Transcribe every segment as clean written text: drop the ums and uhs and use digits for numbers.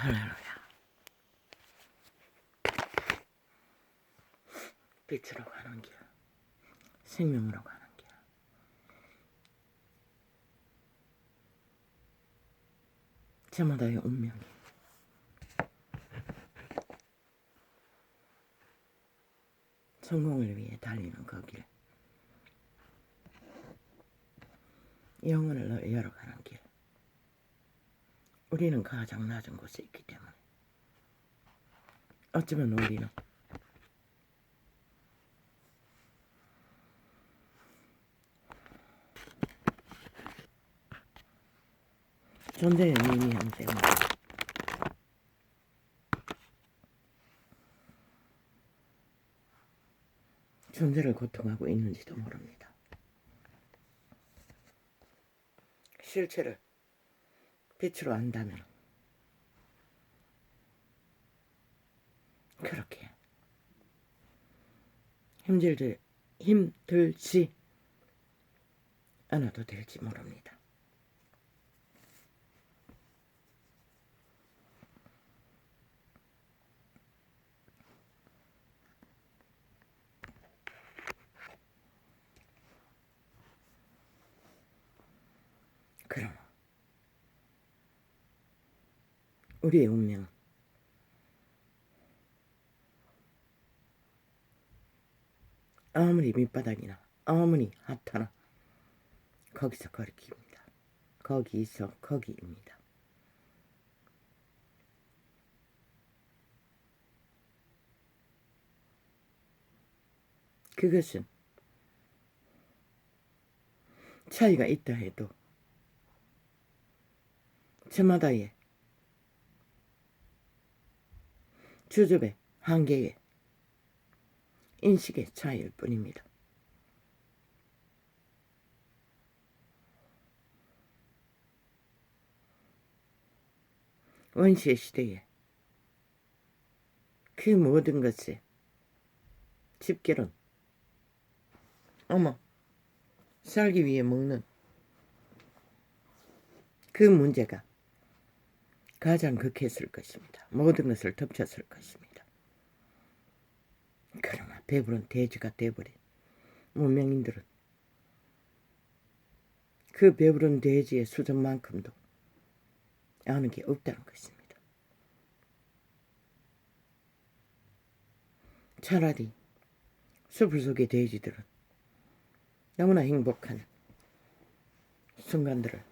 할렐루야. 빛으로 가는 길, 생명으로 가는 길. 저마다의 운명이 성공을 위해 달리는 그 길, 영혼을 열어가는 길. 우리는 가장 낮은 곳에 있기 때문에 어쩌면 우리는 존재의 미미함 때문에 존재를 고통하고 있는지도 모릅니다. 실체를 빛으로 안다면 그렇게 힘들지 않아도 될지 모릅니다. 그러나 우리의 운명은 아무리 밑바닥이나 아무리 핫하나 거기서 거리기입니다. 거기서 거기입니다. 그것은 차이가 있다 해도 저마다의 주접의 한계의 인식의 차이일 뿐입니다. 원시의 시대에 그 모든 것의 집결은 살기 위해 먹는 그 문제가 가장 극했을 것입니다. 모든 것을 덮쳤을 것입니다. 그러나 배부른 돼지가 돼버린 문명인들은 그 배부른 돼지의 수준만큼도 아는 게 없다는 것입니다. 차라리 숲을 속의 돼지들은 너무나 행복한 순간들을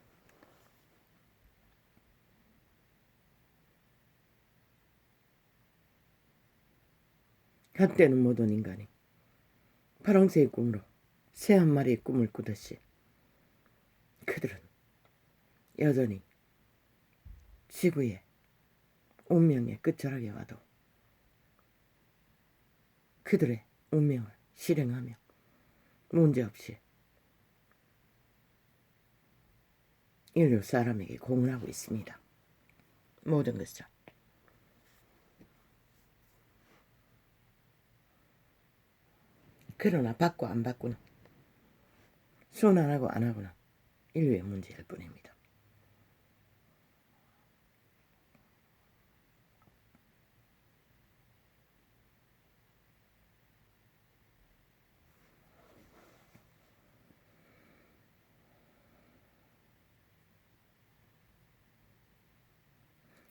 한때는 모든 인간이 파랑새의 꿈으로 새 한 마리의 꿈을 꾸듯이 그들은 여전히 지구의 운명의 끝자락에 와도 그들의 운명을 실행하며 문제없이 인류 사람에게 공헌하고 있습니다. 모든 것을. 그러나 받고 안 받고는 손 안 하고 안 하고는 인류의 문제일 뿐입니다.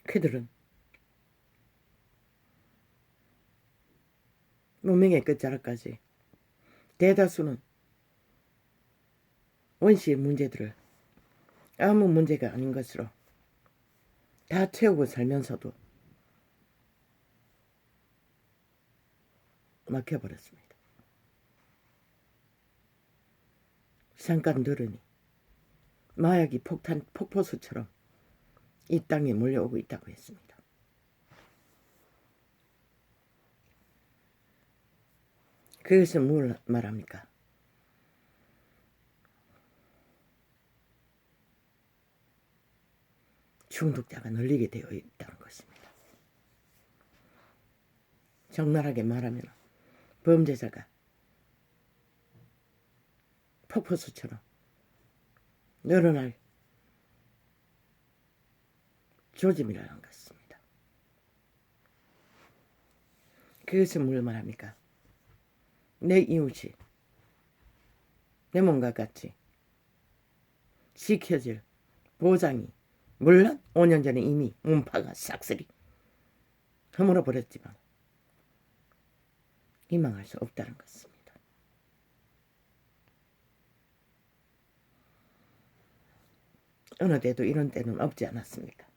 그들은 문명의 끝자락까지 대다수는 원시의 문제들을 아무 문제가 아닌 것으로 다 채우고 살면서도 막혀버렸습니다. 잠깐 들으니 마약이 폭포수처럼 이 땅에 몰려오고 있다고 했습니다. 그것은 뭘 말합니까? 중독자가 늘리게 되어 있다는 것입니다. 적나라하게 말하면 범죄자가 폭포수처럼 늘어날 조짐이라는 것입니다. 그것은 뭘 말합니까? 내 이웃이 내 몸과 같이 지켜질 보장이 물론 5년 전에 이미 문파가 싹쓸이 허물어 버렸지만 희망할 수 없다는 것입니다. 어느 때도 이런 때는 없지 않았습니까?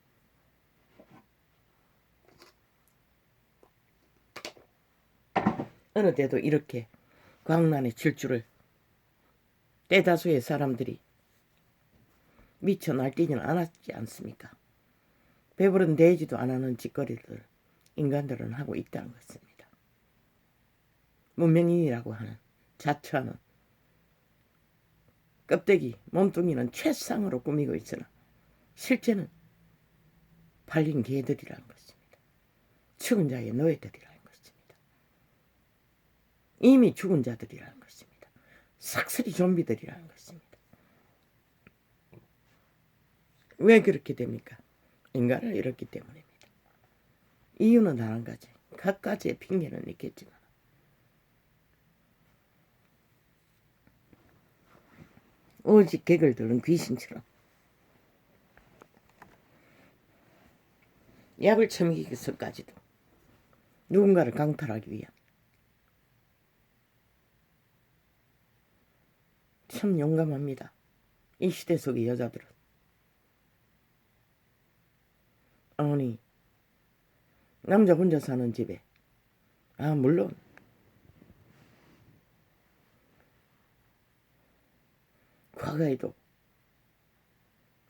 어느 때도 이렇게 광란의 질주를 대다수의 사람들이 미쳐 날뛰지는 않았지 않습니까? 배부른 내지도 안 하는 짓거리를 인간들은 하고 있다는 것입니다. 문명인이라고 하는 자처하는 껍데기 몸뚱이는 최상으로 꾸미고 있으나 실제는 팔린 개들이라는 것입니다. 죽은 자의 노예들이라는 것입니다. 이미 죽은 자들이라는 것입니다. 삭슬이 좀비들이라는 것입니다. 왜 그렇게 됩니까? 인간을 잃었기 때문입니다. 이유는 단 한 가지, 각가지의 핑계는 있겠지만 오직 개걸들은 귀신처럼 약을 처먹이기 위해서까지도 누군가를 강탈하기 위한 참 용감합니다. 이 시대 속의 여자들은. 아니 남자 혼자 사는 집에 물론 과거에도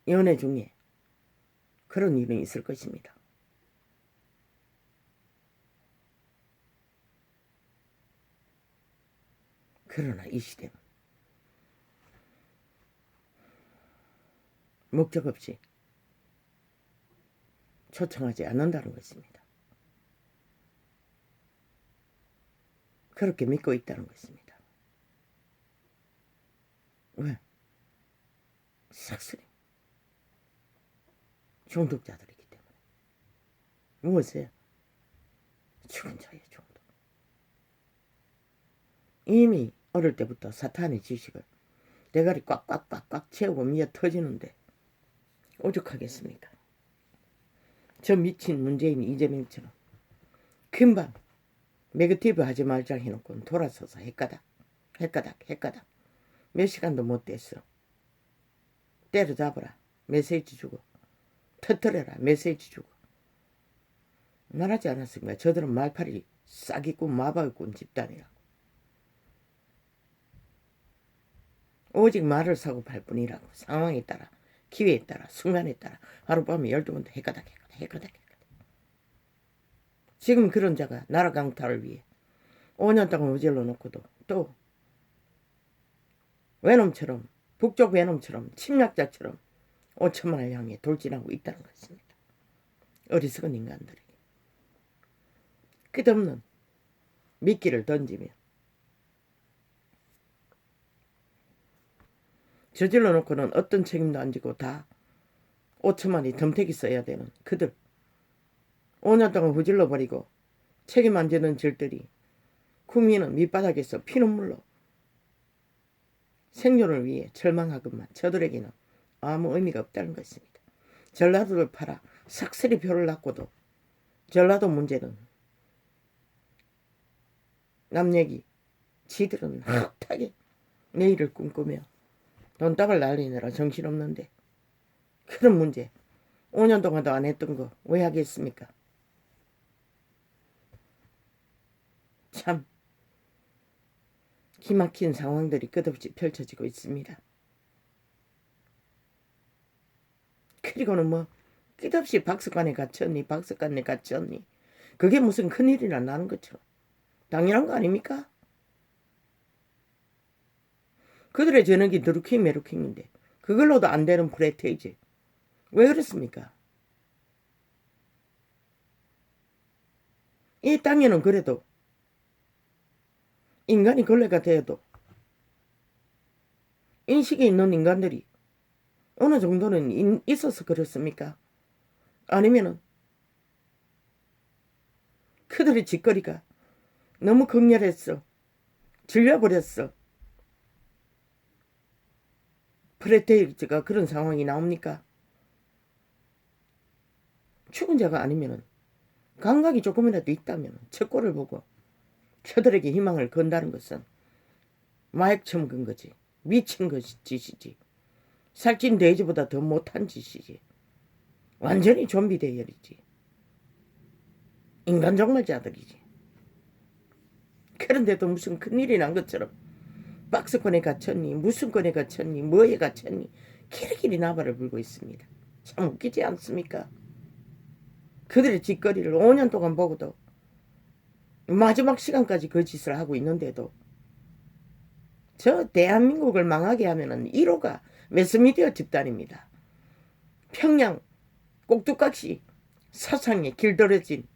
연애 중에 그런 일은 있을 것입니다. 그러나 이 시대는 목적 없이 초청하지 않는다는 것입니다. 그렇게 믿고 있다는 것입니다. 왜? 삭슬이 중독자들이기 때문에. 무엇이에요? 죽은 자의 중독. 이미 어릴 때부터 사탄의 지식을 대가리 꽉꽉꽉꽉 채우고 미어 터지는데 오죽하겠습니까? 저 미친 문재인 이재명처럼 금방 네거티브 하지 말자 해놓고 돌아서서 헷가닥 몇 시간도 못 됐어. 때려잡아라 메시지 주고 터뜨려라 메시지 주고 말하지 않았습니까? 저들은 말팔이 싹이꾼 마박이꾼 집단이라. 오직 말을 사고 팔 뿐이라고. 상황에 따라 기회에 따라 순간에 따라 하룻밤에 12번도 헷가닥. 지금 그런 자가 나라 강탈을 위해 5년 동안 어질러 놓고도 또 외놈처럼 북쪽 외놈처럼 침략자처럼 5천만 원을 향해 돌진하고 있다는 것입니다. 어리석은 인간들에게 끝없는 미끼를 던지며 저질러 놓고는 어떤 책임도 안 지고 다 5천만 원이 덤태기 써야 되는 그들 5년 동안 후질러 버리고 책임 안 지는 질들이 국민은 밑바닥에서 피눈물로 생존을 위해 절망하건만 저들에게는 아무 의미가 없다는 것입니다. 전라도를 팔아 삭슬이 표를 놨고도 전라도 문제는 남 얘기 지들은 헛하게 내일을 꿈꾸며 돈다발 날리느라 정신없는데 그런 문제 5년 동안도 안 했던 거 왜 하겠습니까? 참 기막힌 상황들이 끝없이 펼쳐지고 있습니다. 그리고는 뭐 끝없이 박스관에 갇혔니 그게 무슨 큰일이나 나는 것처럼 당연한 거 아닙니까? 그들의 저녁이 드루킹 메루킹인데 그걸로도 안 되는 프레테이지 왜 그렇습니까? 이 땅에는 그래도 인간이 걸레가 되어도 인식이 있는 인간들이 어느 정도는 있어서 그렇습니까? 아니면은 그들의 짓거리가 너무 극렬했어. 질려버렸어. 프레테이즈가 그런 상황이 나옵니까? 죽은 자가 아니면은 감각이 조금이라도 있다면 첫 꼴을 보고 저들에게 희망을 건다는 것은 마약 처먹은 거지. 미친 짓이지. 살찐 돼지보다 더 못한 짓이지. 완전히 좀비 대열이지. 인간 종말자들이지. 그런데도 무슨 큰일이 난 것처럼 박스권에 갇혔니 무슨 권에 갇혔니 뭐에 갇혔니 키리키리 나발을 불고 있습니다. 참 웃기지 않습니까? 그들의 짓거리를 5년 동안 보고도 마지막 시간까지 그 짓을 하고 있는데도 저 대한민국을 망하게 하면은 1호가 매스미디어 집단입니다. 평양 꼭두각시 사상에 길들여진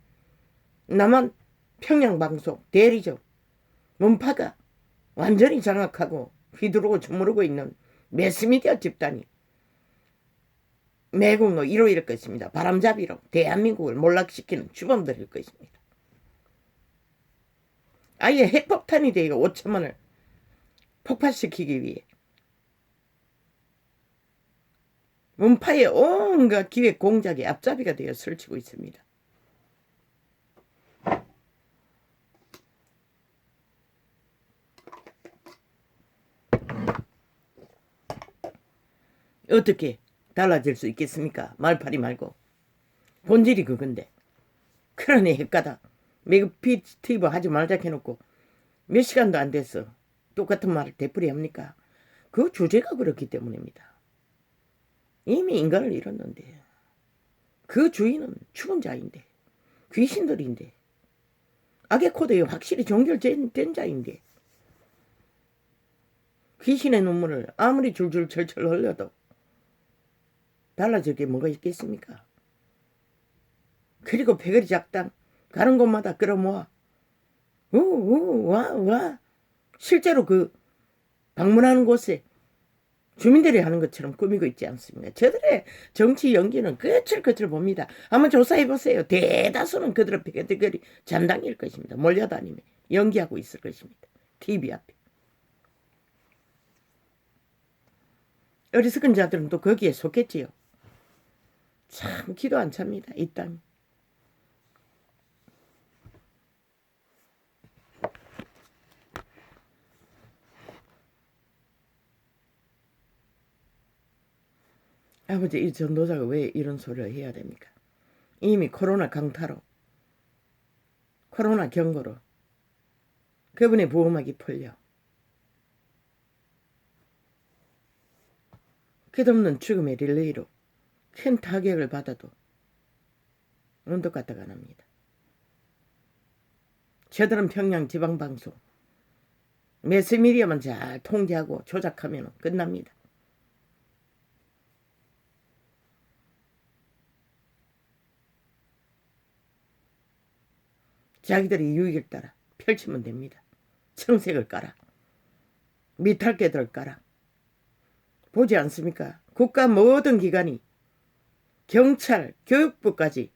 남한 평양방송 대리점 문파가 완전히 장악하고 휘두르고 주무르고 있는 매스미디어 집단이 매국노 1호일 것입니다. 바람잡이로 대한민국을 몰락시키는 주범들일 것입니다. 아예 핵폭탄이 되어 5천만을 폭발시키기 위해 문파의 온갖 기획 공작의 앞잡이가 되어 설치고 있습니다. 어떻게 달라질 수 있겠습니까? 말파리 말고. 본질이 그건데. 그러니 헷가다. 매그피티브 하지 말자 해놓고 몇 시간도 안 됐어. 똑같은 말을 되풀이 합니까? 그 주제가 그렇기 때문입니다. 이미 인간을 잃었는데 그 주인은 죽은 자인데 귀신들인데 악의 코드에 확실히 종결된 자인데 귀신의 눈물을 아무리 줄줄 철철 흘려도 달라질 게 뭐가 있겠습니까? 그리고 패거리 작당 가는 곳마다 끌어모아 와 실제로 그 방문하는 곳에 주민들이 하는 것처럼 꾸미고 있지 않습니까? 저들의 정치 연기는 거칠거칠 봅니다. 한번 조사해보세요. 대다수는 그들의 패거리 잔당일 것입니다. 몰려다니며 연기하고 있을 것입니다. TV 앞에. 어리석은 자들은 또 거기에 속겠지요. 참 기도 안 찹니다. 이 땅. 아버지 이 전도자가 왜 이런 소리를 해야 됩니까? 이미 코로나 강타로 코로나 경고로 그분의 보호막이 풀려 끝없는 죽음의 릴레이로 큰 타격을 받아도 언덕 갔다가 납니다. 저들은 평양 지방방송 매스미디어만 잘 통제하고 조작하면 끝납니다. 자기들의 유익을 따라 펼치면 됩니다. 청색을 깔아 미탈개들 깔아 보지 않습니까? 국가 모든 기관이 경찰, 교육부까지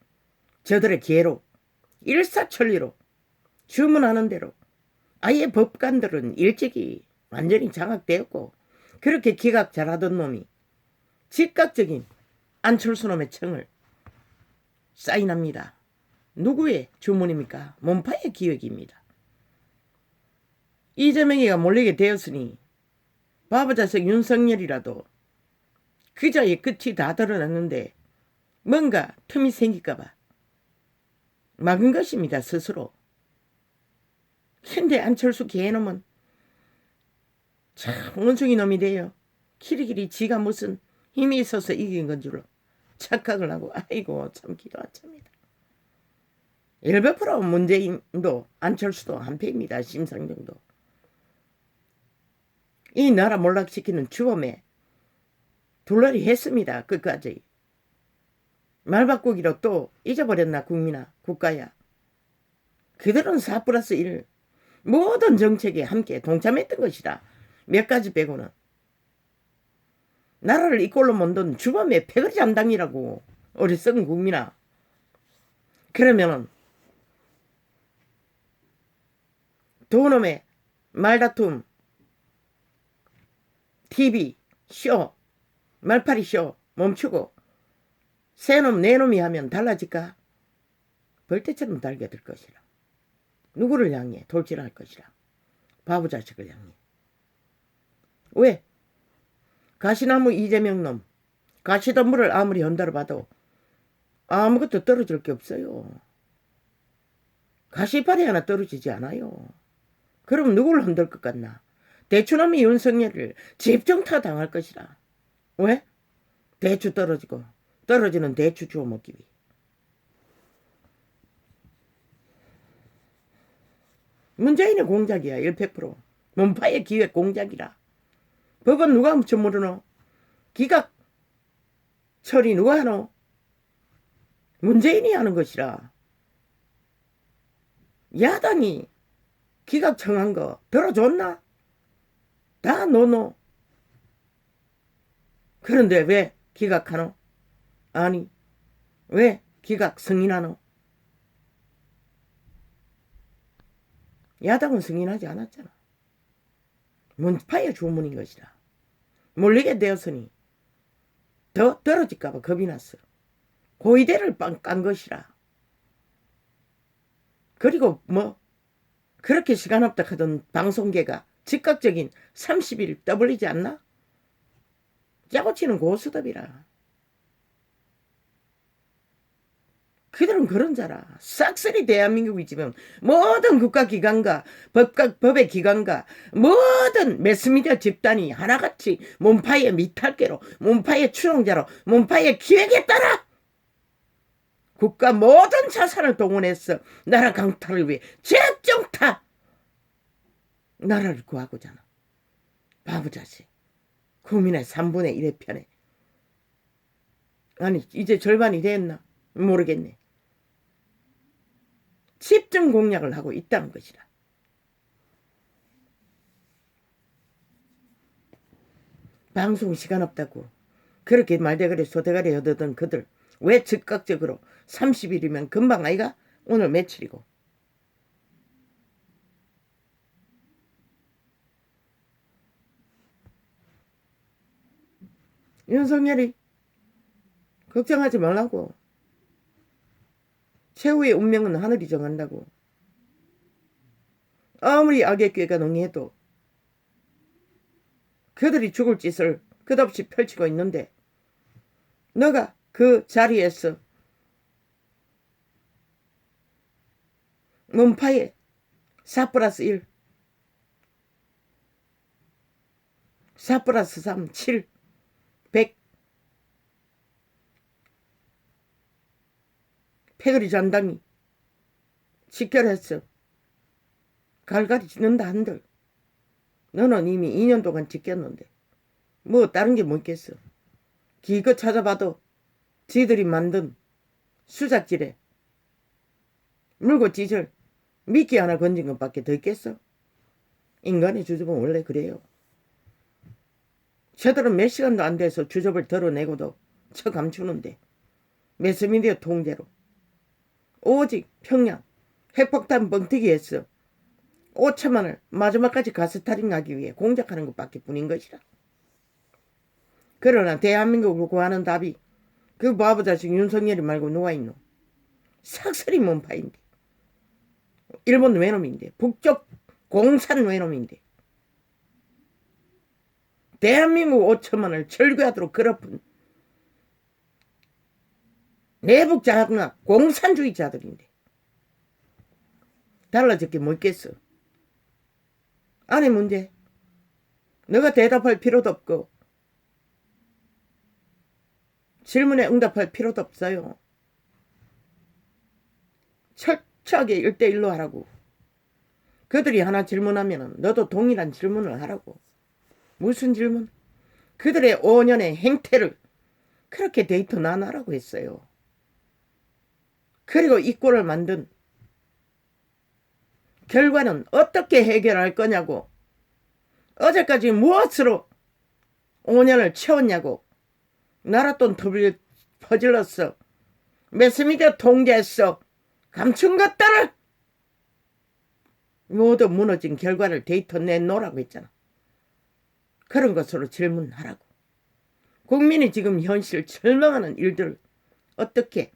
저들의 기회로 일사천리로 주문하는 대로 아예 법관들은 일찍이 완전히 장악되었고 그렇게 기각 잘하던 놈이 즉각적인 안철수 놈의 청을 사인합니다. 누구의 주문입니까? 문파의 기획입니다. 이재명이가 몰리게 되었으니 바보자석 윤석열이라도 그자의 끝이 다 드러났는데 뭔가 틈이 생길까봐 막은 것입니다. 스스로. 근데 안철수 개놈은 참 원숭이 놈이 돼요. 키리키리 지가 무슨 힘이 있어서 이긴 건 줄로 착각을 하고 아이고 참 기도 안 찹니다. 100% 문재인도 안철수도 한패입니다. 심상정도. 이 나라 몰락시키는 주범에 둘러리 했습니다. 끝까지. 말 바꾸기로 또 잊어버렸나 국민아 국가야. 그들은 4+1 모든 정책에 함께 동참했던 것이다. 몇 가지 빼고는. 나라를 이꼴로 만든 주범의 패거리 잔당이라고 어리석은 국민아. 그러면은 두 놈의 말다툼, TV, 쇼, 말파리 쇼 멈추고 세 놈, 네 놈이 하면 달라질까? 벌떼처럼 달겨들 것이라. 누구를 향해 돌진할 것이라. 바보 자식을 향해. 왜? 가시나무 이재명 놈, 가시덤불을 아무리 흔들어 봐도 아무것도 떨어질 게 없어요. 가시파리 하나 떨어지지 않아요. 그럼 누구를 흔들 것 같나? 대추놈이 윤석열을 집정타 당할 것이라. 왜? 대추 떨어지고 떨어지는 대추 주워 먹기 위해. 문재인의 공작이야. 100%. 문파의 기획 공작이라. 법은 누가 묻혀 모르노? 기각 처리 누가 하노? 문재인이 하는 것이라. 야당이 기각 청한 거 들어줬나? 다 노노. 그런데 왜 기각하노? 아니, 왜 기각 승인하노? 야당은 승인하지 않았잖아. 문파의 주문인 것이라. 몰리게 되었으니 더 떨어질까봐 겁이 났어. 고의대를 깐 것이라. 그리고 뭐 그렇게 시간 없다 하던 방송계가 즉각적인 30일 떠벌리지 않나? 짜고치는 고수답이라. 그들은 그런 자라. 싹쓸이 대한민국이 지금 모든 국가기관과 법의 기관과 모든 매스미디어 집단이 하나같이 문파의 미탈계로, 문파의 추종자로, 문파의 기획에 따라 국가 모든 자산을 동원해서 나라 강탈을 위해 집정타 나라를 구하고자 하나. 바보자식. 국민의 3분의 1의 편에. 아니 이제 절반이 됐나? 모르겠네. 집중 공략을 하고 있다는 것이라. 방송 시간 없다고 그렇게 말대가리 소대가리 얻었던 그들 왜 즉각적으로 30일이면 금방 아이가? 오늘 며칠이고. 윤석열이 걱정하지 말라고. 최후의 운명은 하늘이 정한다고. 아무리 악의 꾀가 능해도 그들이 죽을 짓을 끝없이 펼치고 있는데 너가 그 자리에서 문파에 4+1 4+3 7 100 패거리 잔당이 직결했어. 갈갈이 짓는다 한들 너는 이미 2년 동안 지켰는데 뭐 다른 게 뭐 있겠어. 기껏 찾아봐도 지들이 만든 수작질에 물고 찢을 미끼 하나 건진 것밖에 더 있겠어. 인간의 주접은 원래 그래요. 저들은 몇 시간도 안 돼서 주접을 덜어내고도 쳐 감추는데 매스미디어 통제로 오직 평양 핵폭탄 뻥튀기에서 5천만을 마지막까지 가스타링하기 위해 공작하는 것밖에 뿐인 것이라. 그러나 대한민국을 구하는 답이 그 바보자식 윤석열이 말고 누가 있노? 삭슬이 문파인데, 일본 외놈인데, 북쪽 공산 외놈인데, 대한민국 5천만을 절규하도록 괴롭힌 내북장악 공산주의자들인데 달라질 게 뭐 있겠어. 아니 문제 너가 대답할 필요도 없고 질문에 응답할 필요도 없어요. 철저하게 1대1로 하라고. 그들이 하나 질문하면 너도 동일한 질문을 하라고. 무슨 질문? 그들의 5년의 행태를 그렇게 데이터 나눠라고 했어요. 그리고 이 꼴을 만든 결과는 어떻게 해결할 거냐고. 어제까지 무엇으로 5년을 채웠냐고. 나라 돈 퍼질렀어. 매스미디어 통제했어. 감춘 것들을 모두 무너진 결과를 데이터 내놓으라고 했잖아. 그런 것으로 질문하라고. 국민이 지금 현실 절망하는 일들을 어떻게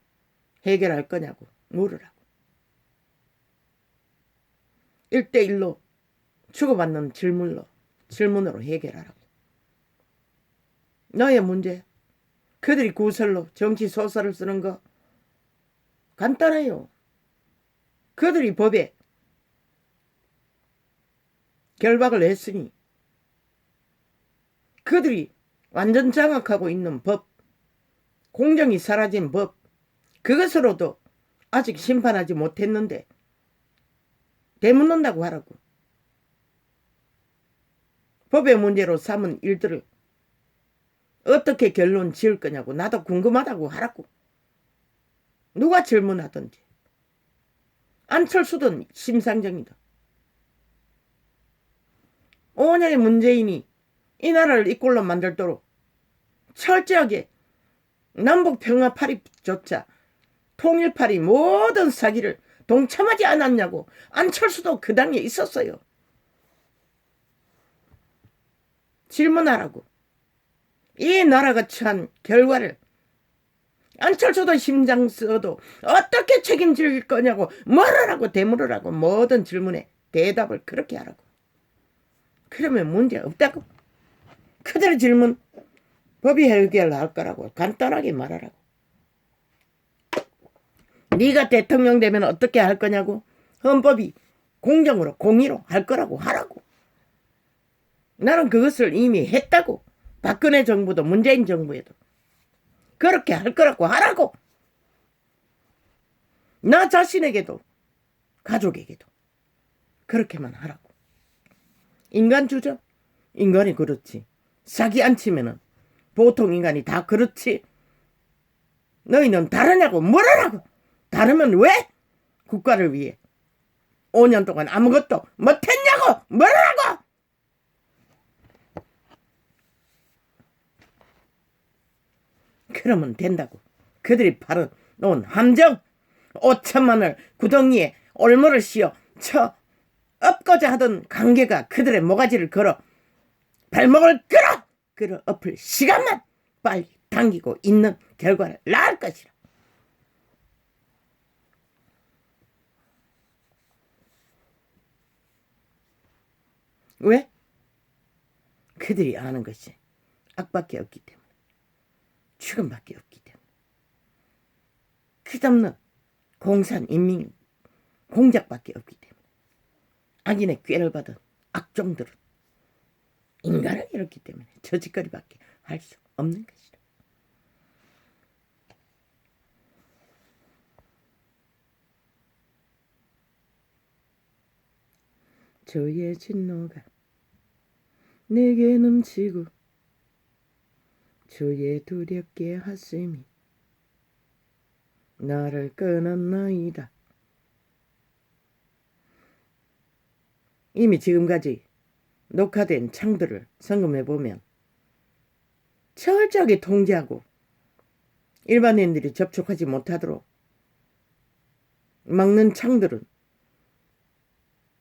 해결할 거냐고 물으라고. 1대1로 주고받는 질문으로 해결하라고. 너의 문제, 그들이 구설로 정치 소설을 쓰는 거 간단해요. 그들이 법에 결박을 했으니 그들이 완전 장악하고 있는 법, 공정이 사라진 법, 그것으로도 아직 심판하지 못했는데 되묻는다고 하라고. 법의 문제로 삼은 일들을 어떻게 결론 지을 거냐고 나도 궁금하다고 하라고. 누가 질문하든지. 안철수든 심상정이다. 5년의 문재인이 이 나라를 이 꼴로 만들도록 철저하게 남북평화 파리조차 통일 파리 모든 사기를 동참하지 않았냐고. 안철수도 그 당에 있었어요. 질문하라고. 이 나라가 처한 결과를 안철수도 심장 써도 어떻게 책임질 거냐고 뭐라고 대물으라고. 모든 질문에 대답을 그렇게 하라고. 그러면 문제 없다고. 그대로 질문 법이 해결할 거라고 간단하게 말하라고. 네가 대통령 되면 어떻게 할 거냐고. 헌법이 공정으로 공의로 할 거라고 하라고. 나는 그것을 이미 했다고. 박근혜 정부도 문재인 정부에도 그렇게 할 거라고 하라고. 나 자신에게도 가족에게도 그렇게만 하라고. 인간 주죠. 인간이 그렇지. 사기 안 치면은 보통 인간이 다 그렇지. 너희는 다르냐고 물으라고. 다르면 왜 국가를 위해 5년 동안 아무것도 못했냐고 물으라고. 그러면 된다고. 그들이 바로 놓은 함정 5천만을 구덩이에 올무를 씌워 쳐 엎고자 하던 관계가 그들의 모가지를 걸어 발목을 끌어 엎을 시간만 빨리 당기고 있는 결과를 낳을 것이라. 왜? 그들이 아는 것이 악밖에 없기 때문에, 죽음밖에 없기 때문에. 끝없는 공산 인민 공작밖에 없기 때문에. 악인의 꾀를 받은 악종들은 인간을 잃었기 때문에 저 짓거리밖에 할 수 없는 것이다. 저의 진노가 내게 넘치고 저의 두렵게 하심이 나를 끊었나이다. 이미 지금까지 녹화된 창들을 점검해보면 철저하게 통제하고 일반인들이 접촉하지 못하도록 막는 창들은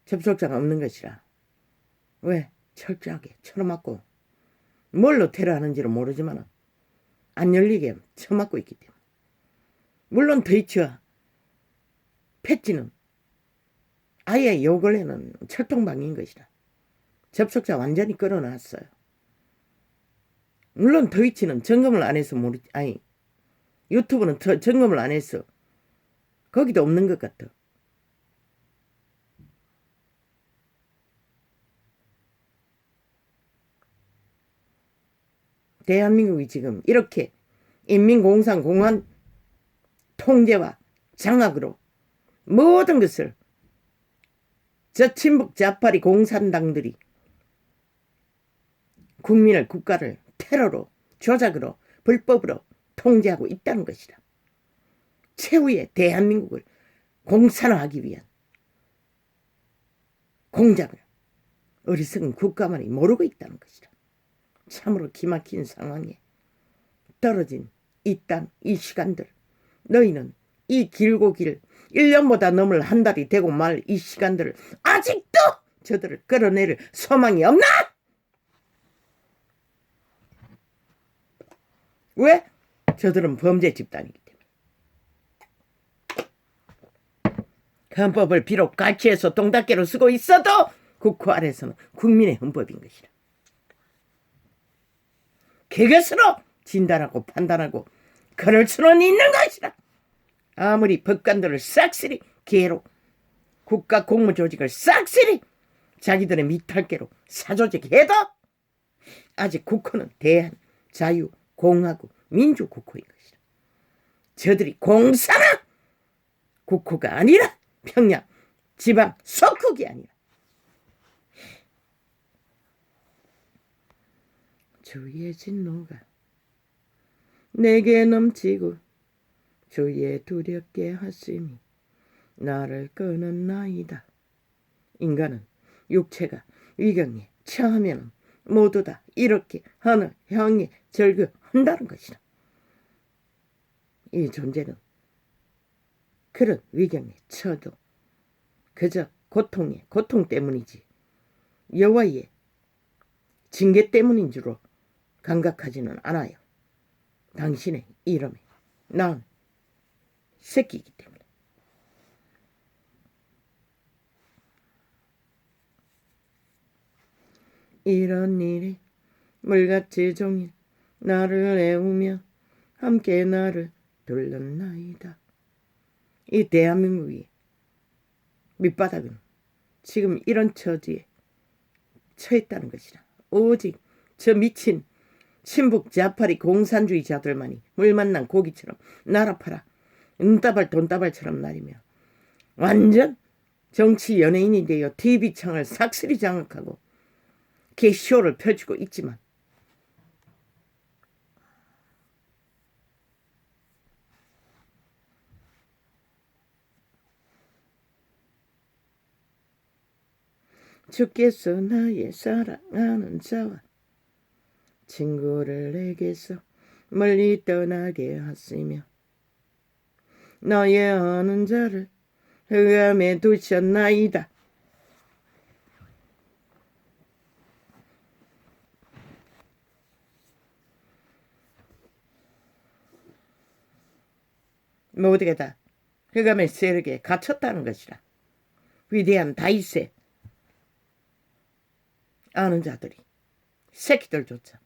접촉자가 없는 것이라. 왜? 철저하게 쳐맞고 뭘로 테러하는지는 모르지만 안 열리게 쳐맞고 있기 때문에. 물론 드이치와 패치는 아예 요 근래는 철통방인 것이라. 접촉자 완전히 끌어놨어요. 물론 드이치는 점검을 안 해서 유튜브는 점검을 안 해서 거기도 없는 것 같아. 대한민국이 지금 이렇게 인민공산공화국 통제와 장악으로 모든 것을 저 친북 좌파리 공산당들이 국민을 국가를 테러로 조작으로 불법으로 통제하고 있다는 것이다. 최후의 대한민국을 공산화하기 위한 공작을 어리석은 국가만이 모르고 있다는 것이다. 참으로 기막힌 상황에 떨어진 이 땅, 이 시간들, 너희는 이 길고 길 1년보다 넘을 한 달이 되고 말 이 시간들을 아직도 저들을 끌어내릴 소망이 없나? 왜? 저들은 범죄 집단이기 때문에. 헌법을 비록 가치해서 동닭개로 쓰고 있어도 국호 아래서는 국민의 헌법인 것이라. 그것으로 진단하고 판단하고 그럴 수는 있는 것이라. 아무리 법관들을 싹쓸이 개로 국가 공무조직을 싹쓸이 자기들의 밑탈개로 사조직해도 아직 국호는 대한 자유 공화국 민주국호인 것이라. 저들이 공산화 국호가 아니라 평양 지방 속국이 아니라 주의 진노가 내게 넘치고 주의 두렵게 하심이 나를 끊었나이다. 인간은 육체가 위경에 처하면 모두 다 이렇게 하늘 향해 절규한다는 것이다. 이 존재는 그런 위경에 처도 그저 고통 때문이지 여호와의 징계 때문인 줄로 감각하지는 않아요. 당신의 이름에 난 새끼이기 때문에. 이런 일이 물같이 종일 나를 애우며 함께 나를 둘렀나이다. 이 대한민국이 밑바닥은 지금 이런 처지에 처했다는 것이라. 오직 저 미친 친북 자파리 공산주의자들만이 물 만난 고기처럼 날아팔아 은다발 돈다발처럼 날이며 완전 정치 연예인이 되어 TV창을 삭슬이 장악하고 개쇼를 펼치고 있지만 주께서 나의 사랑하는 자와 친구를 내게서 멀리 떠나게 하시며 너의 아는 자를 흑암에 두셨나이다. 모두가 다 흑암의 세력에 갇혔다는 것이라. 위대한 다윗의 아는 자들이 새끼들조차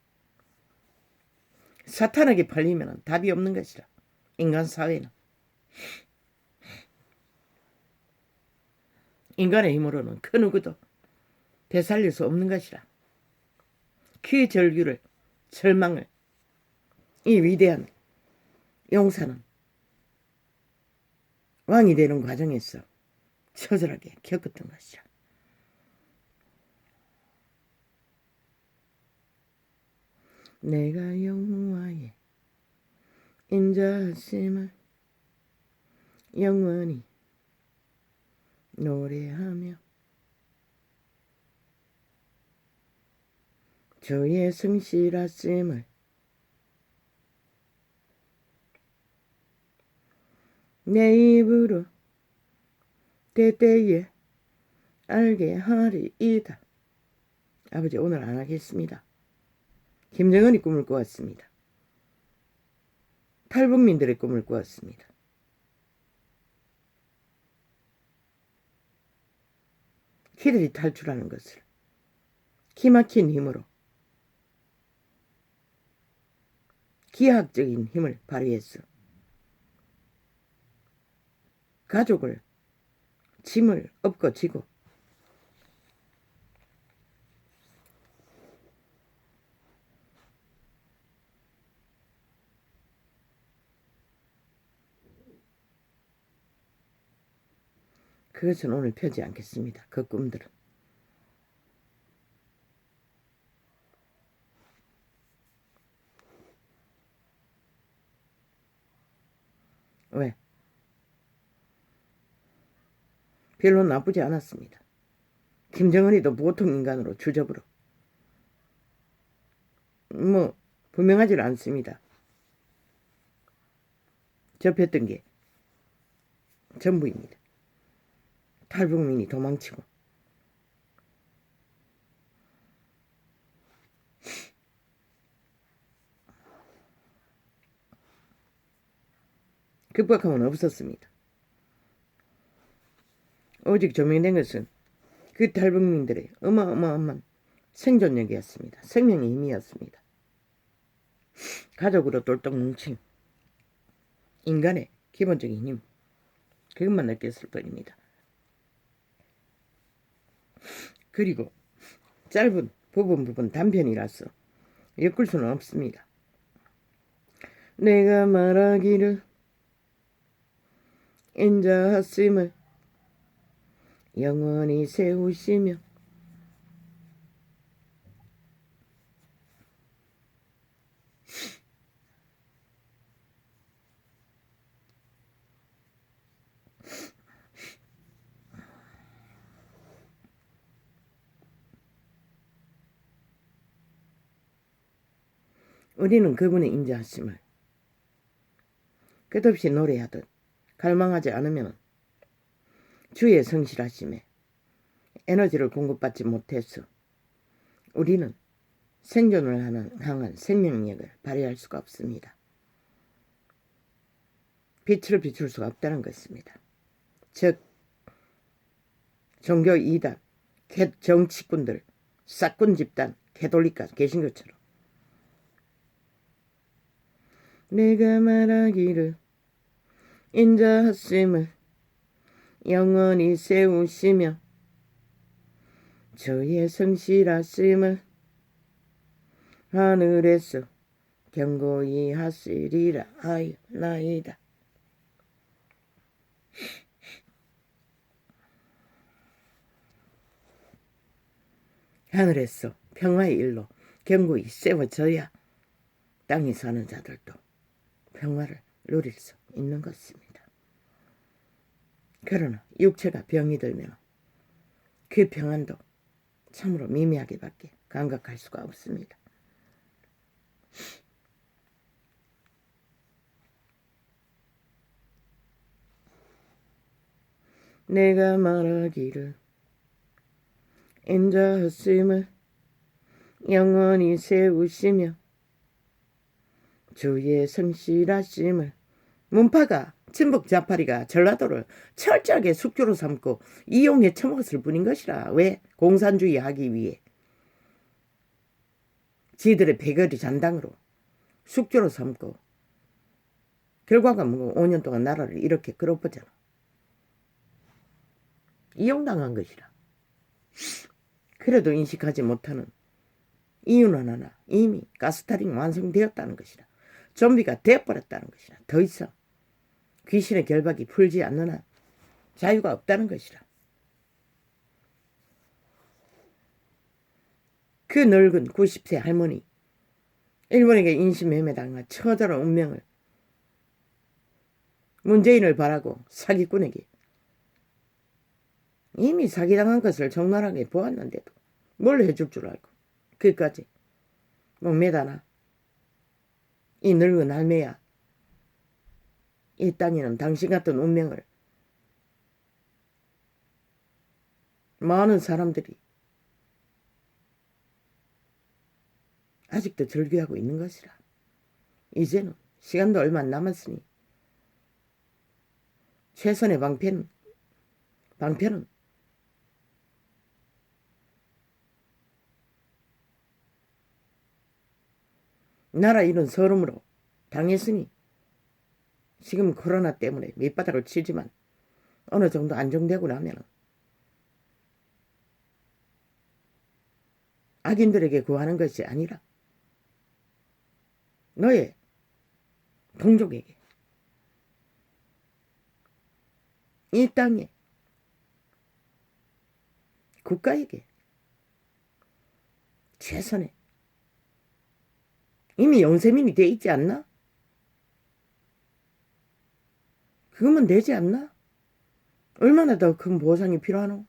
사탄에게 팔리면 답이 없는 것이라. 인간 사회는 인간의 힘으로는 그 누구도 되살릴 수 없는 것이라. 그 절규를 절망을 이 위대한 용사는 왕이 되는 과정에서 처절하게 겪었던 것이라. 내가 여호와의 인자하심을 영원히 노래하며 주의 성실하심을 내 입으로 때때에 알게 하리이다. 아버지, 오늘 안 하겠습니다. 김정은이 꿈을 꾸었습니다. 탈북민들의 꿈을 꾸었습니다. 그들이 탈출하는 것을 기막힌 힘으로 기하학적인 힘을 발휘해서 가족을 짐을 업고 지고 그것은 오늘 펴지 않겠습니다. 그 꿈들은. 왜? 별로 나쁘지 않았습니다. 김정은이도 보통 인간으로 주접으로 분명하지 않습니다. 접했던 게 전부입니다. 탈북민이 도망치고. 극복함은 없었습니다. 오직 조명된 것은 그 탈북민들의 어마어마한 생존력이었습니다. 생명의 힘이었습니다. 가족으로 똘똘 뭉친 인간의 기본적인 힘, 그것만 느꼈을 뿐입니다. 그리고 짧은 부분 단편이라서 엮을 수는 없습니다. 내가 말하기를 인자하심을 영원히 세우시며 우리는 그분의 인자하심을 끝없이 노래하듯 갈망하지 않으면 주의 성실하심에 에너지를 공급받지 못해서 우리는 생존을 향한 생명력을 발휘할 수가 없습니다. 빛을 비출 수가 없다는 것입니다. 즉 종교 이단, 정치꾼들, 싹군 집단, 개돌리카, 개신교처럼 내가 말하기를 인자하심을 영원히 세우시며 주의 성실하심을 하늘에서 경고히 하시리라 하나이다. 하늘에서 평화의 일로 경고히 세워져야 땅에 사는 자들도 평화를 누릴 수 있는 것입니다. 그러나 육체가 병이 들면 그 평안도 참으로 미미하게밖에 감각할 수가 없습니다. 내가 말하기를 인자하심을 영원히 세우시며 주의 성실하심을 문파가 친북 좌파리가 전라도를 철저하게 숙주로 삼고 이용해 처먹었을 뿐인 것이라. 왜? 공산주의 하기 위해 지들의 배거리 잔당으로 숙주로 삼고 결과가 뭐 5년 동안 나라를 이렇게 끌어보잖아. 이용당한 것이라. 그래도 인식하지 못하는 이유는 하나, 이미 가스타링 완성되었다는 것이라. 좀비가 되어버렸다는 것이라. 더 이상 귀신의 결박이 풀지 않는 한 자유가 없다는 것이라. 그 늙은 90세 할머니, 일본에게 인신매매당한 처절한 운명을 문재인을 바라고 사기꾼에게 이미 사기당한 것을 적나라하게 보았는데도 뭘 해줄 줄 알고 그까지 목매다나. 이 늙은 할매야, 이 땅에는 당신 같은 운명을 많은 사람들이 아직도 절규하고 있는 것이라. 이제는 시간도 얼마 안 남았으니 최선의 방편은 나라 이런 서름으로 당했으니 지금 코로나 때문에 밑바닥을 치지만 어느 정도 안정되고 나면 악인들에게 구하는 것이 아니라 너의 동족에게, 이 땅에, 국가에게 최선의, 이미 영세민이 돼 있지 않나? 그거면 되지 않나? 얼마나 더 큰 보상이 필요하노?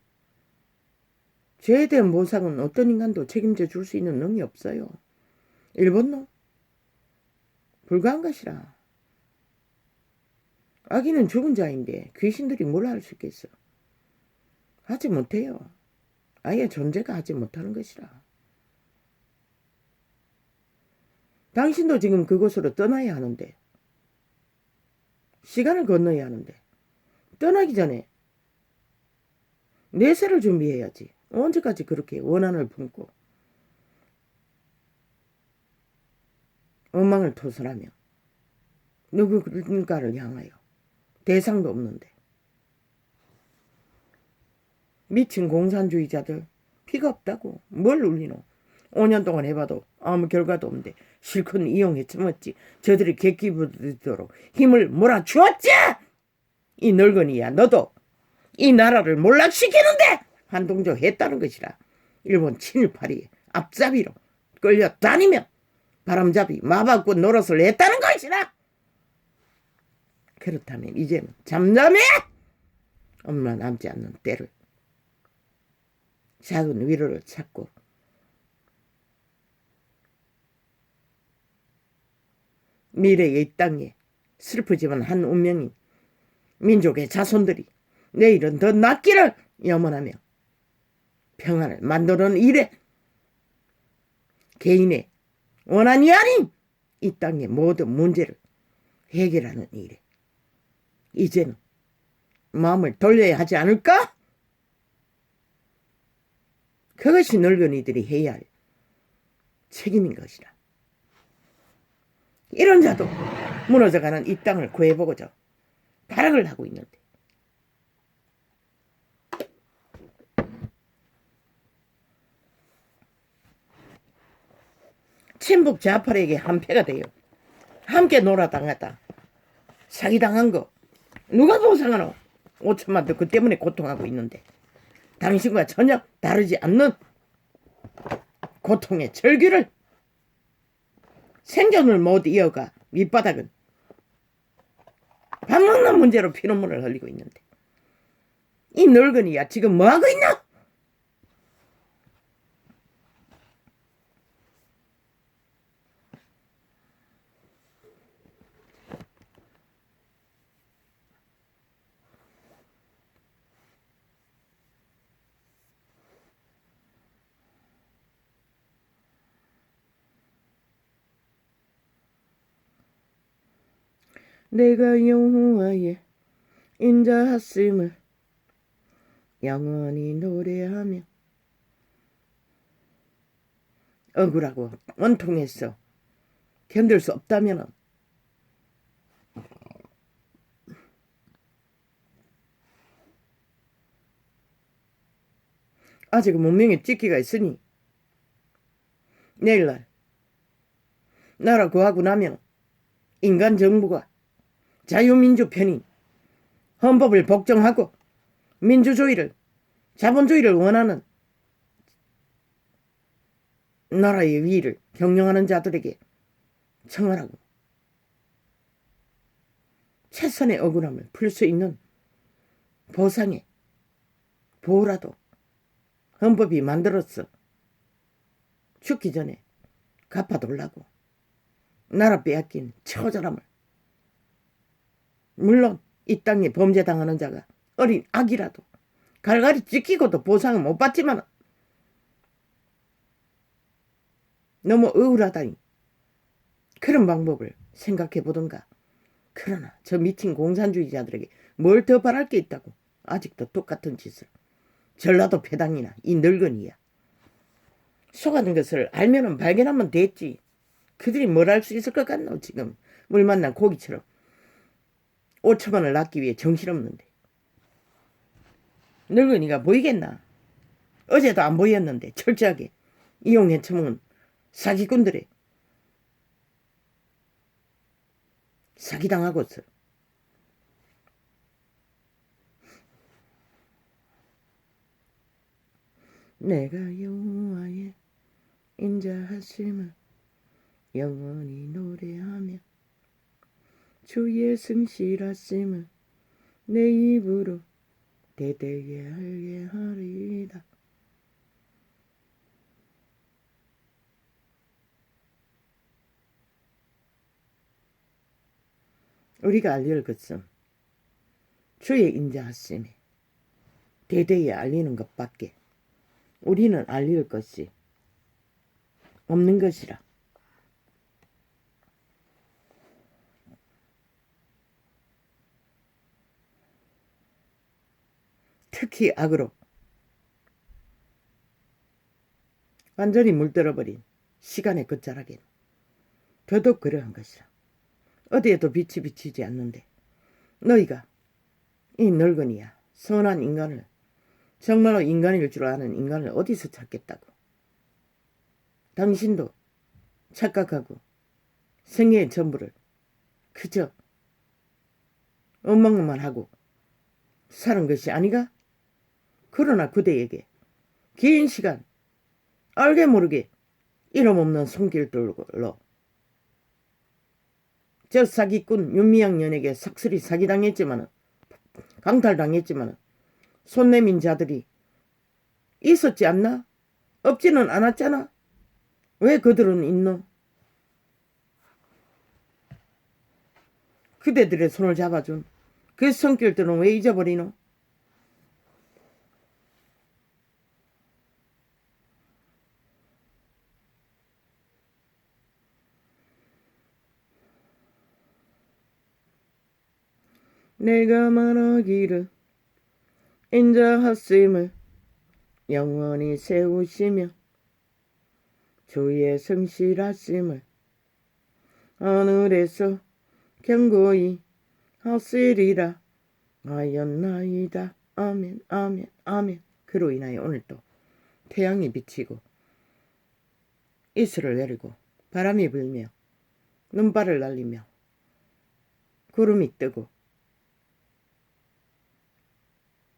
죄에 대한 보상은 어떤 인간도 책임져 줄 수 있는 능력이 없어요. 일본노? 불가한 것이라. 아기는 죽은 자인데 귀신들이 뭘 할 수 있겠어. 하지 못해요. 아예 존재가 하지 못하는 것이라. 당신도 지금 그곳으로 떠나야 하는데, 시간을 건너야 하는데, 떠나기 전에 내세를 준비해야지. 언제까지 그렇게 원한을 품고 원망을 토설하며 누군가를 향하여 대상도 없는데. 미친 공산주의자들 피가 없다고 뭘 울리노. 5년 동안 해봐도 아무 결과도 없는데 실컷 이용해 참았지. 저들이 객기 부리도록 힘을 몰아주었지. 이 늙은이야, 너도 이 나라를 몰락시키는데 한동조 했다는 것이라. 일본 친일파리에 앞잡이로 끌려다니며 바람잡이 마법꾼 노릇을 했다는 것이라. 그렇다면 이제는 잠잠해. 얼마 남지 않는 때를 작은 위로를 찾고 미래의 이 땅에 슬프지만 한 운명인 민족의 자손들이 내일은 더 낫기를 염원하며 평안을 만드는 일에 개인의 원한이 아닌 이 땅의 모든 문제를 해결하는 일에 이제는 마음을 돌려야 하지 않을까? 그것이 늙은이들이 해야 할 책임인 것이라. 이런 자도 무너져가는 이 땅을 구해보고자 발악을 하고 있는데, 친북 좌파에게 한패가 돼요. 함께 놀아당하다 사기당한 거 누가 보상하노? 5천만도 그 때문에 고통하고 있는데 당신과 전혀 다르지 않는 고통의 절규를 생존을 못 이어가 밑바닥은 밥 먹는 문제로 피눈물을 흘리고 있는데 이 늙은이야 지금 뭐하고 있나? 내가 여호와의 인자하심을 영원히 노래하며 억울하고 원통해서 견딜 수 없다면 아직 문명에 찍기가 있으니 내일날 나라 구하고 나면 인간 정부가 자유민주 편인 헌법을 복종하고 민주주의를 자본주의를 원하는 나라의 위를 경영하는 자들에게 청하라고 최선의 억울함을 풀 수 있는 보상의 보호라도 헌법이 만들었어. 죽기 전에 갚아둘라고. 나라 빼앗긴 처절함을. 물론 이 땅에 범죄당하는 자가 어린 아기라도 갈갈이 찢기고도 보상을 못 받지만 너무 억울하다니 그런 방법을 생각해 보던가. 그러나 저 미친 공산주의자들에게 뭘 더 바랄 게 있다고 아직도 똑같은 짓을. 전라도 패당이나 이 늙은이야. 속아는 것을 알면은 발견하면 됐지. 그들이 뭘 할 수 있을 것 같노 지금. 물 만난 고기처럼 5천만을 낳기 위해 정신없는데. 늙은이가 보이겠나? 어제도 안 보였는데 철저하게 이용해 처먹은 사기꾼들의 사기당하고서 내가 여호와의 인자하심을 영원히 노래하며 주의 성실하심을 내 입으로 대대게 알게 하리이다. 우리가 알릴 것은 주의 인자하심에 대대에 알리는 것밖에 우리는 알릴 것이 없는 것이라. 특히 악으로 완전히 물들어버린 시간의 끝자락에는 더더욱 그러한 것이라. 어디에도 빛이 비치지 않는데 너희가 이 늙은이야 선한 인간을 정말로 인간일 줄 아는 인간을 어디서 찾겠다고. 당신도 착각하고 생애의 전부를 그저 엉망만 하고 사는 것이 아니가? 그러나 그대에게 긴 시간 알게 모르게 이름 없는 손길들로 저 사기꾼 윤미향년에게 삭슬이 사기당했지만은 강탈당했지만은 손 내민 자들이 있었지 않나? 없지는 않았잖아. 왜 그들은 있노? 그대들의 손을 잡아준 그 손길들은 왜 잊어버리노? 내가 말하기를 인자하심을 영원히 세우시며 주의 성실하심을 하늘에서 경고히 하시리라 하였나이다. 아멘 아멘 아멘. 그로 인하여 오늘 또 태양이 비치고 이슬을 내리고 바람이 불며 눈발을 날리며 구름이 뜨고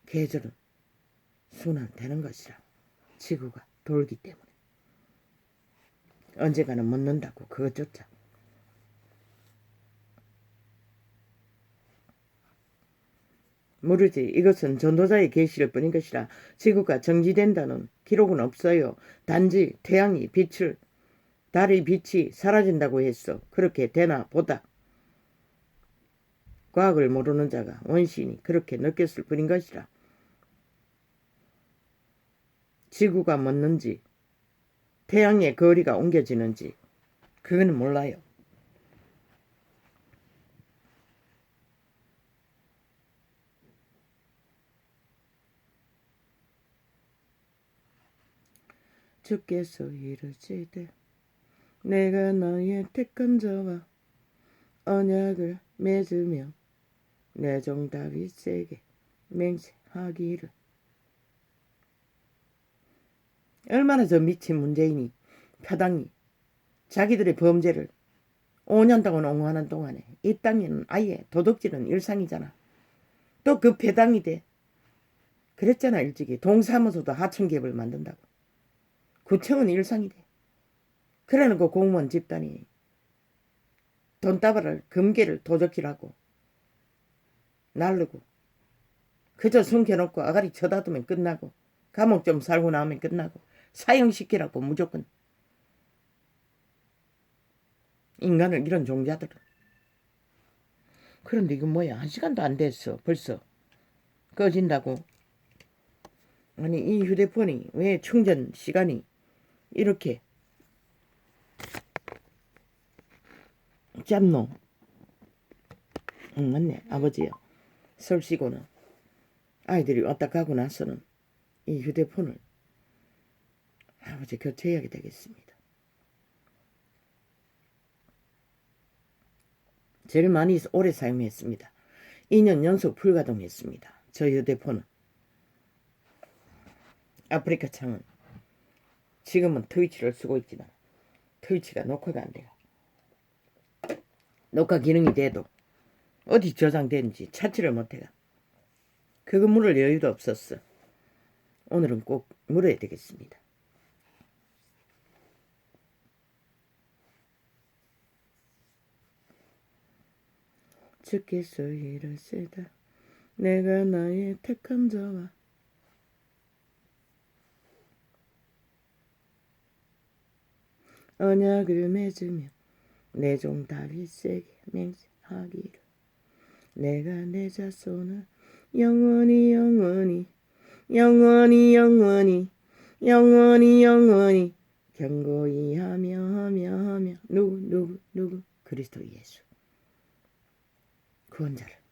계절은 순환되는 것이라. 지구가 돌기 때문에 언젠가는 묻는다고 그것조차. 모르지. 이것은 전도자의 계시일 뿐인 것이라. 지구가 정지된다는 기록은 없어요. 단지 태양이 빛을 달의 빛이 사라진다고 했어. 그렇게 되나 보다. 과학을 모르는 자가 원시인이 그렇게 느꼈을 뿐인 것이라. 지구가 멎는지 태양의 거리가 옮겨지는지 그건 몰라요. 주께서 이르시되 내가 너의 택한 자와 언약을 맺으며 내 종 다윗에게 맹세하기를. 얼마나 저 미친 문재인이 타당이 자기들의 범죄를 5년 동안 옹호하는 동안에 이 땅에는 아예 도둑질은 일상이잖아. 또 그 배당이 돼. 그랬잖아. 일찍이 동사무소도 하청기업을 만든다고. 구청은 일상이 돼. 그래놓고 공무원 집단이 돈다발을 금괴를 도적질하고 날르고 그저 숨겨놓고 아가리 쳐다두면 끝나고 감옥 좀 살고 나오면 끝나고 사형시키라고 무조건. 인간을 이런 종자들은. 그런데 이건 뭐야. 1시간도 안 됐어. 벌써 꺼진다고. 아니 이 휴대폰이 왜 충전 시간이 이렇게 짧노? 맞네. 아버지요. 설 쉬고는 아이들이 왔다 가고 나서는 이 휴대폰을 아버지 교체해야 되겠습니다. 제일 많이 오래 사용했습니다. 2년 연속 불가동했습니다. 저 휴대폰은. 아프리카 창은 지금은 트위치를 쓰고 있지만 트위치가 녹화가 안 돼요. 녹화 기능이 돼도 어디 저장되는지 찾지를 못해가. 그거 물을 여유도 없었어. 오늘은 꼭 물어야 되겠습니다. 주께서 이르시다 내가 나의 택한 자와 언약을 맺으며 내 종 다윗에게 맹세하기를 내가 내 자손을 영원히 영원히 영원히 영원히 영원히 영원히 경고히 하며 누구 그리스도 예수 구원자를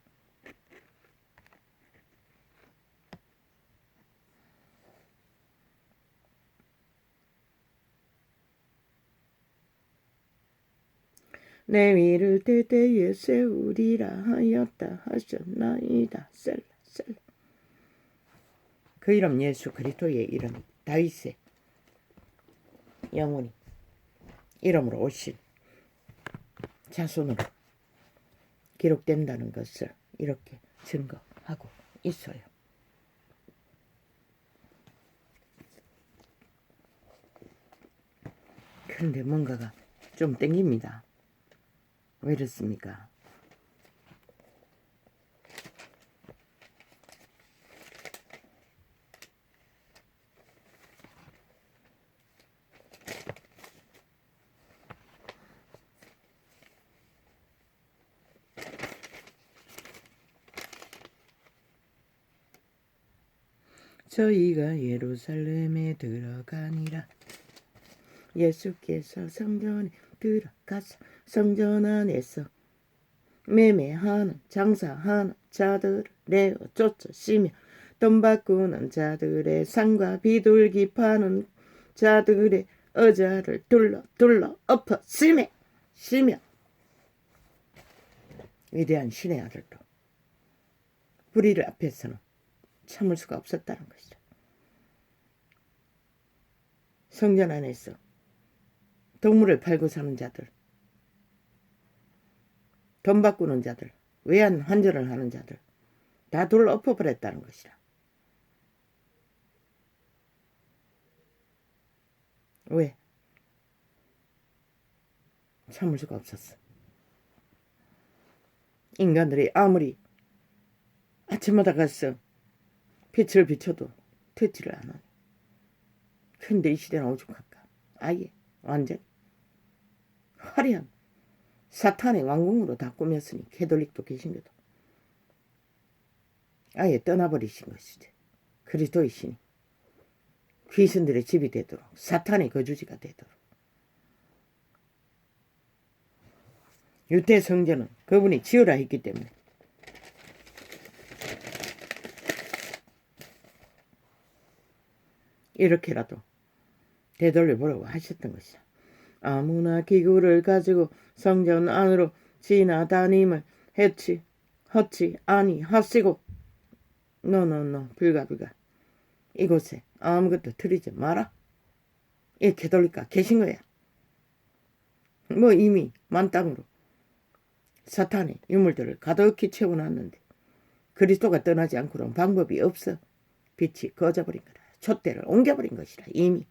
내 위를 때때에 세우리라 하였다 하셨나이다. 셀라. 그 이름 예수 그리스도의 이름 다윗의 영원히 이름으로 오신 자손으로 기록된다는 것을 이렇게 증거하고 있어요. 그런데 뭔가가 좀 땡깁니다. 왜 이렇습니까? 저희가 예루살렘에 들어가니라. 예수께서 성전에 들어가서 성전 안에서 매매하는 장사하는 자들을 내어 쫓으시며 돈 바꾸는 자들의 상과 비둘기 파는 자들의 의자를 둘러 엎어 심며 위대한 신의 아들도 불의를 앞에서는 참을 수가 없었다는 것이죠. 성전 안에서 동물을 팔고 사는 자들, 돈 바꾸는 자들, 외환 환전을 하는 자들 다 둘러 엎어버렸다는 것이라. 왜? 참을 수가 없었어. 인간들이 아무리 아침마다 가서 빛을 비춰도 듣지를 않아. 근데 이 시대는 오죽할까? 아예 완전히 화려한 사탄의 왕궁으로 다 꾸몄으니 캐톨릭도 개신교도 아예 떠나버리신 것이지. 그리스도의 신이 귀신들의 집이 되도록 사탄의 거주지가 되도록 유대 성전은 그분이 지으라 했기 때문에 이렇게라도 되돌려보려고 하셨던 것이야. 아무나 기구를 가지고 성전 안으로 지나다님을 허치 아니하시고 노 불가 이곳에 아무것도 들이지 마라. 이렇게 돌릴까 계신 거야. 뭐 이미 만땅으로 사탄의 유물들을 가득히 채워놨는데 그리스도가 떠나지 않고는 방법이 없어. 빛이 꺼져버린 거라. 촛대를 옮겨버린 것이라. 이미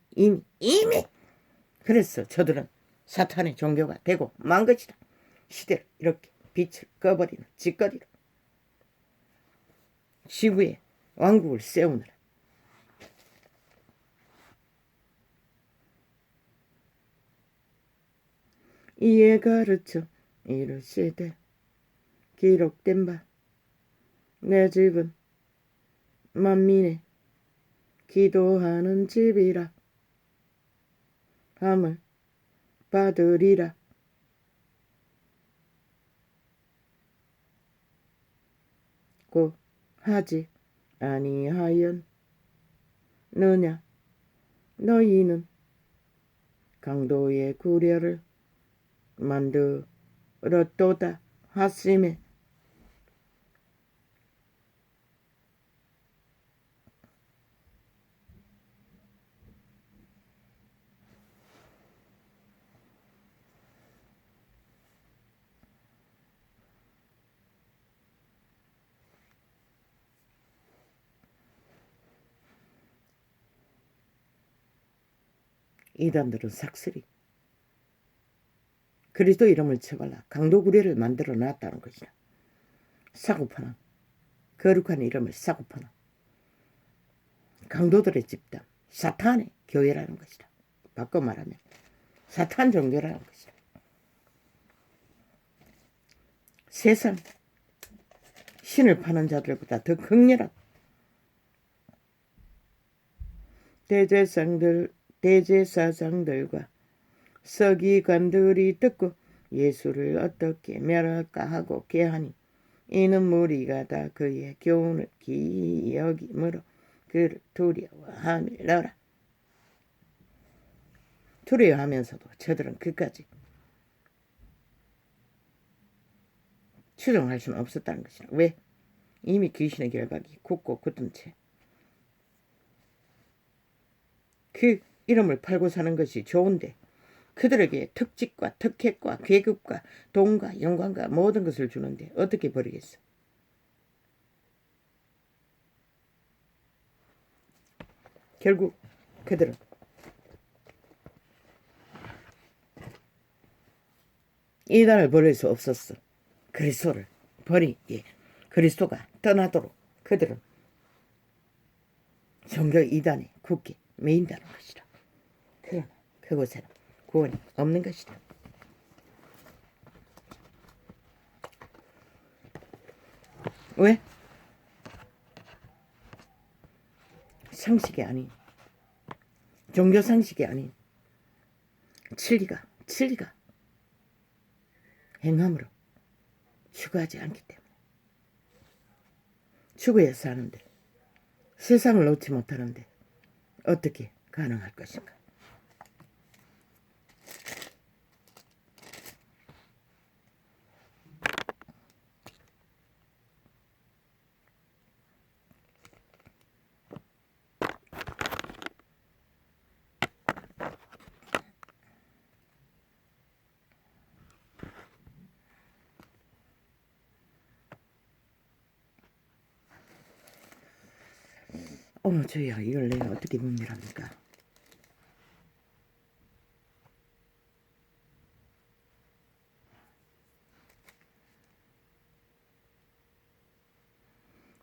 그래서 저들은 사탄의 종교가 되고 만 것이다. 시대를 이렇게 빛을 꺼버리는 짓거리로 지구에 왕국을 세우느라. 이에 가르쳐 이르시되 기록된 바 내 집은 만민의 기도하는 집이라 함을 받으리라. 고 하지 아니하였느냐. 너희는 강도의 구려를 만들었도다 하시매 이단들은 삭슬이 그리스도 이름을 쳐발라 강도구례를 만들어 놨다는 것이라. 사고파나 거룩한 이름을 사고파나 강도들의 집단 사탄의 교회라는 것이라. 바꿔 말하면 사탄 종교라는 것이라. 세상 신을 파는 자들보다 더 극렬한 대제사장들과 서기관들이 듣고 예수를 어떻게 멸할까 하고 계하니 이는 무리가 다 그의 교훈을 기이 여김으로 그를 두려워함이라. 두려워하면서도 저들은 그까지 추종할 수는 없었다는 것이라. 왜? 이미 귀신의 결박이 굳고 굳은 채 그 이름을 팔고 사는 것이 좋은데 그들에게 특직과 특혜과 계급과 돈과 영광과 모든 것을 주는데 어떻게 버리겠어? 결국 그들은 이단을 버릴 수 없었어. 그리스도를 버리기에 그리스도가 떠나도록 그들은 종교 이단에 굳게 매인다는 것이라. 그러나 그곳에는 구원이 없는 것이다. 왜? 상식이 아닌, 종교 상식이 아닌 진리가 행함으로 추구하지 않기 때문에. 추구해서 하는데 세상을 놓지 못하는데 어떻게 가능할 것인가? 어머 저야 이걸 내가 어떻게 분별합니까?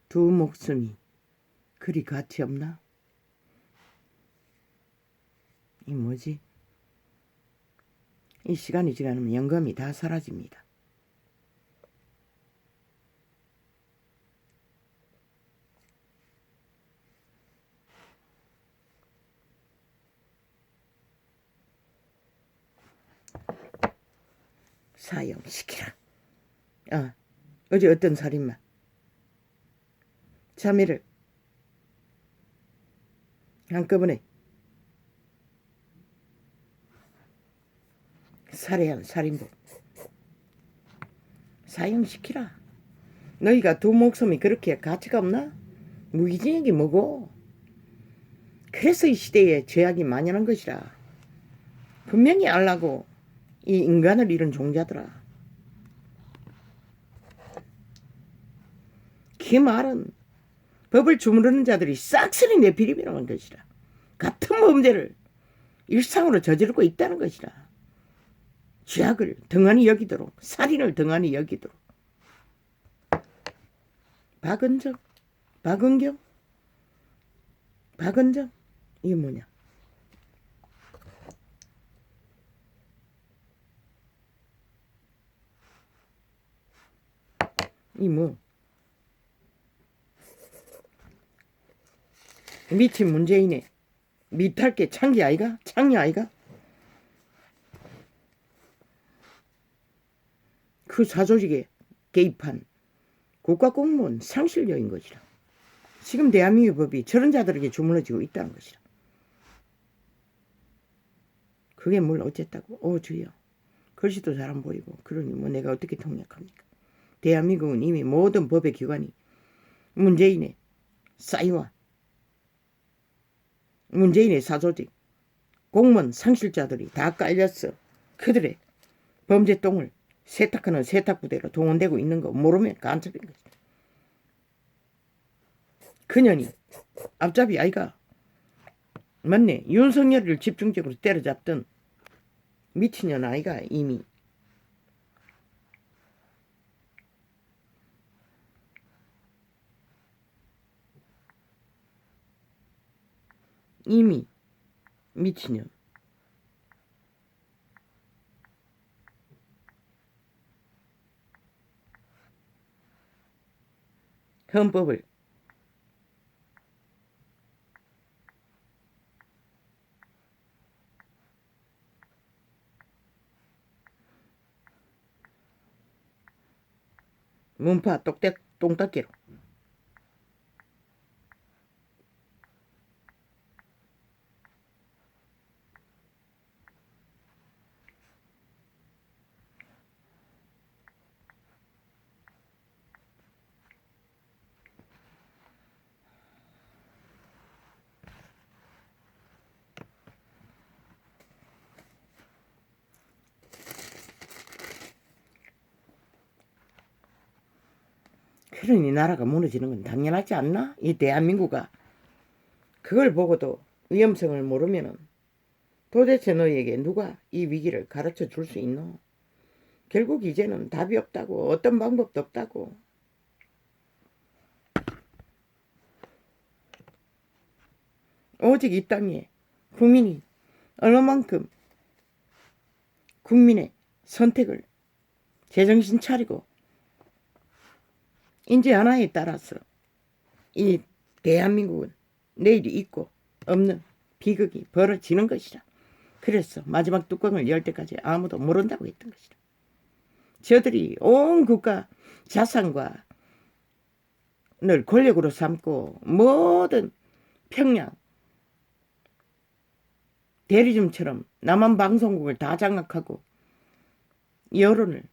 두 목숨이 그리 가치 없나? 이 뭐지? 이 시간이 지나면 영감이 다 사라집니다. 사형시키라. 어제 어떤 살인마 자매를 한꺼번에 살해한 살인범 사형시키라. 너희가 두 목숨이 그렇게 가치가 없나? 무기징역이 뭐고? 그래서 이 시대에 죄악이 만연한 것이라. 분명히 알라고 이 인간을 잃은 종자들아. 그 말은 법을 주무르는 자들이 싹쓸이 내피림이라는 것이라. 같은 범죄를 일상으로 저지르고 있다는 것이라. 죄악을 등한히 여기도록, 살인을 등한히 여기도록. 박은경 이게 뭐냐? 이 뭐? 미친 문재인의 미탈게 창기 아이가? 창녀 아이가? 그 사조직에 개입한 국가공무원 상실녀인 것이라. 지금 대한민국 법이 저런 자들에게 주물러지고 있다는 것이라. 그게 뭘 어쨌다고? 주여. 글씨도 잘 안 보이고 그러니 뭐 내가 어떻게 통역합니까? 대한민국은 이미 모든 법의 기관이 문재인의 싸이와 문재인의 사조직 공무원 상실자들이 다 깔렸어. 그들의 범죄 똥을 세탁하는 세탁부대로 동원되고 있는 거 모르면 간첩인 거지. 그년이 앞잡이 아이가 맞네. 윤석열을 집중적으로 때려잡던 미친년 아이가 이미 미친년 헌법을 문파 똥닦기로 그러니 나라가 무너지는 건 당연하지 않나? 이 대한민국아. 그걸 보고도 위험성을 모르면은 도대체 너희에게 누가 이 위기를 가르쳐 줄 수 있노? 결국 이제는 답이 없다고. 어떤 방법도 없다고. 오직 이 땅에 국민이 얼마만큼 국민의 선택을 제정신 차리고 인지하나에 따라서 이 대한민국은 내일이 있고 없는 비극이 벌어지는 것이라. 그래서 마지막 뚜껑을 열 때까지 아무도 모른다고 했던 것이라. 저들이 온 국가 자산과 늘 권력으로 삼고 모든 평양 대리점처럼 남한 방송국을 다 장악하고 여론을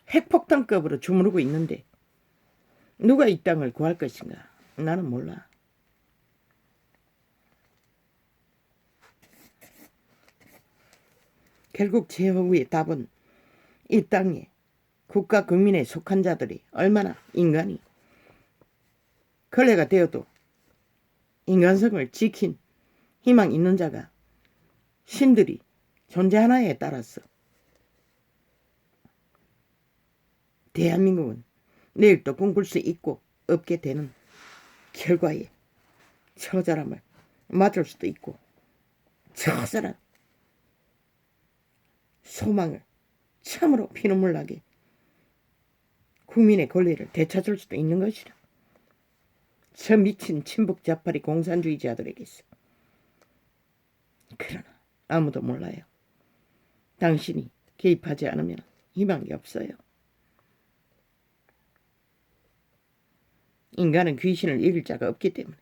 핵폭탄급으로 주무르고 있는데 누가 이 땅을 구할 것인가? 나는 몰라. 결국 최후의 답은 이 땅에 국가 국민에 속한 자들이 얼마나 인간이 걸레가 되어도 인간성을 지킨 희망 있는 자가 신들이 존재하나에 따라서 대한민국은 내일 또 꿈꿀 수 있고 없게 되는 결과에 처절함을 맞을 수도 있고 처절한 소망을 참으로 피눈물 나게 국민의 권리를 되찾을 수도 있는 것이라. 저 미친 친북 자파리 공산주의자들에게서. 그러나 아무도 몰라요. 당신이 개입하지 않으면 희망이 없어요. 인간은 귀신을 이길 자가 없기 때문에.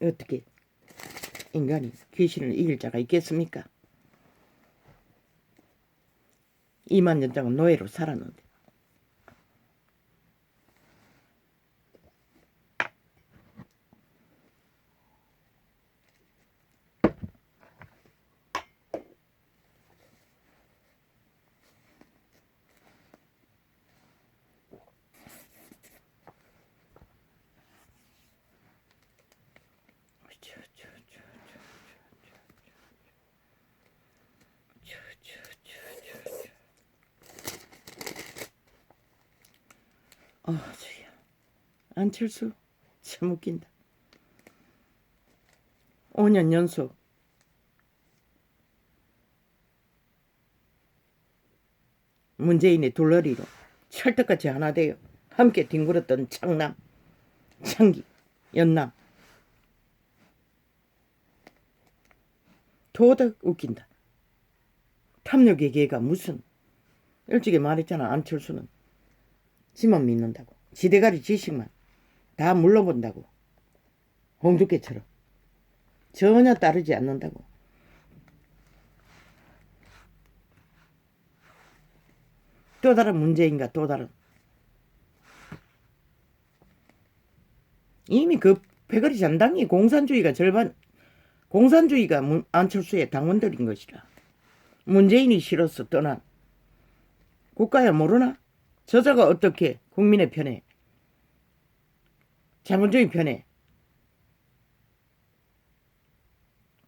어떻게 인간이 귀신을 이길 자가 있겠습니까? 2만 년 동안 노예로 살았는데. 주야. 안철수 참 웃긴다. 5년 연속 문재인의 둘러리로 철떡같이 하나 되어 함께 뒹굴었던 창남, 창기, 연남. 도덕 웃긴다. 탐욕의 개가 무슨. 일찍이 말했잖아. 안철수는 지만 믿는다고. 지대가리 지식만 다 물러본다고. 홍두깨처럼 전혀 따르지 않는다고. 또 다른 문제인가 또 다른. 이미 그 패거리 잔당이 공산주의가 절반, 공산주의가 안철수의 당원들인 것이라. 문재인이 싫어서 떠난 국가야 모르나? 저자가 어떻게 국민의 편에, 자본주의 편에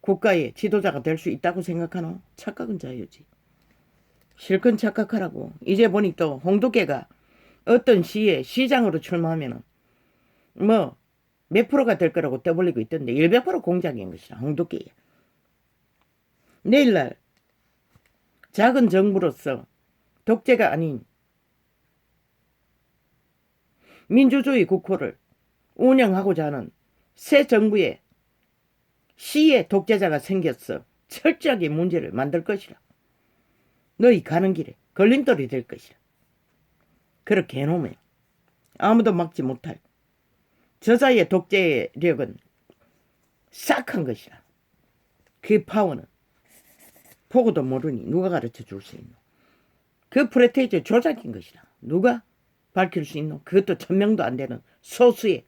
국가의 지도자가 될 수 있다고 생각하노? 착각은 자유지. 실컷 착각하라고. 이제 보니 또 홍두깨가 어떤 시에 시장으로 출마하면은 뭐 몇 프로가 될 거라고 떠벌리고 있던데 100% 공작인 것이라 홍두깨에. 내일날 작은 정부로서 독재가 아닌 민주주의 국호를 운영하고자 하는 새 정부에 시의 독재자가 생겼어 철저하게 문제를 만들 것이라. 너희 가는 길에 걸림돌이 될 것이라. 그렇게 해놓으면 아무도 막지 못할 저자의 독재력은 싹한 것이라. 그 파워는 보고도 모르니 누가 가르쳐 줄 수 있노. 그 프레테이저 조작인 것이라. 누가 밝힐 수 있노. 그것도 1000명도 안 되는 소수의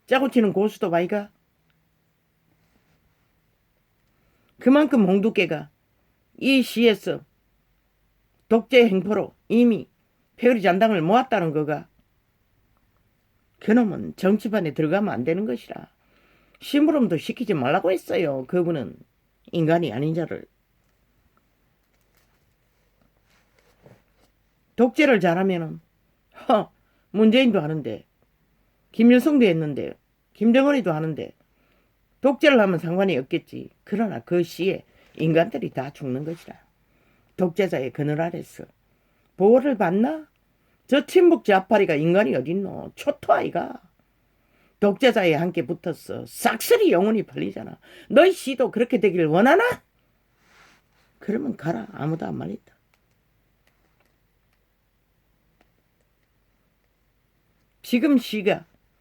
짜고 치는 고수도 바이가. 그만큼 홍두깨가 이 시에서 독재 행포로 이미 페어리 잔당을 모았다는 거가. 그놈은 정치판에 들어가면 안 되는 것이라. 심부름도 시키지 말라고 했어요. 그분은 인간이 아닌 자를. 독재를 잘하면은 문재인도 하는데 김일성도 했는데 김정은이도 하는데 독재를 하면 상관이 없겠지. 그러나 그 시에 인간들이 다 죽는 것이라. 독재자의 그늘 아래서 보호를 받나? 저 친북 좌파리가 인간이 어딨노. 초토아이가 독재자에 함께 붙었어. 싹쓸이 영혼이 팔리잖아. 너희 시도 그렇게 되길 원하나? 그러면 가라. 아무도 안 말린다. 지금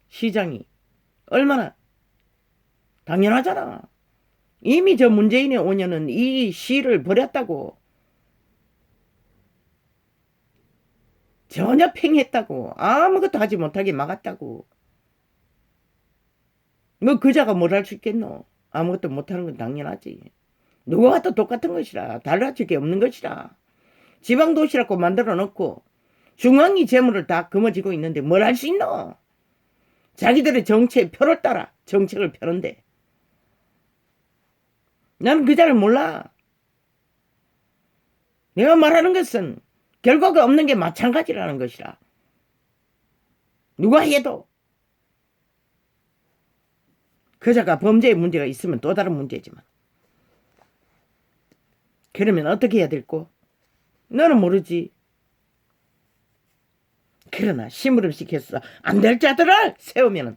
시장이 얼마나 당연하잖아. 이미 저 문재인의 5년은 이 시를 버렸다고. 전혀 팽했다고. 아무것도 하지 못하게 막았다고. 뭐 그자가 뭘 할 수 있겠노. 아무것도 못하는 건 당연하지. 누구와 또 똑같은 것이라. 달라질 게 없는 것이라. 지방도시라고 만들어 놓고 중앙이 재물을 다 거머쥐고 있는데 뭘 할 수 있노. 자기들의 정치의 표를 따라 정책을 펴는데. 나는 그자를 몰라. 내가 말하는 것은 결과가 없는 게 마찬가지라는 것이라. 누가 해도. 그자가 범죄의 문제가 있으면 또 다른 문제지만. 그러면 어떻게 해야 될꼬? 너는 모르지. 그러나 심부름 시켜서 안 될 자들을 세우면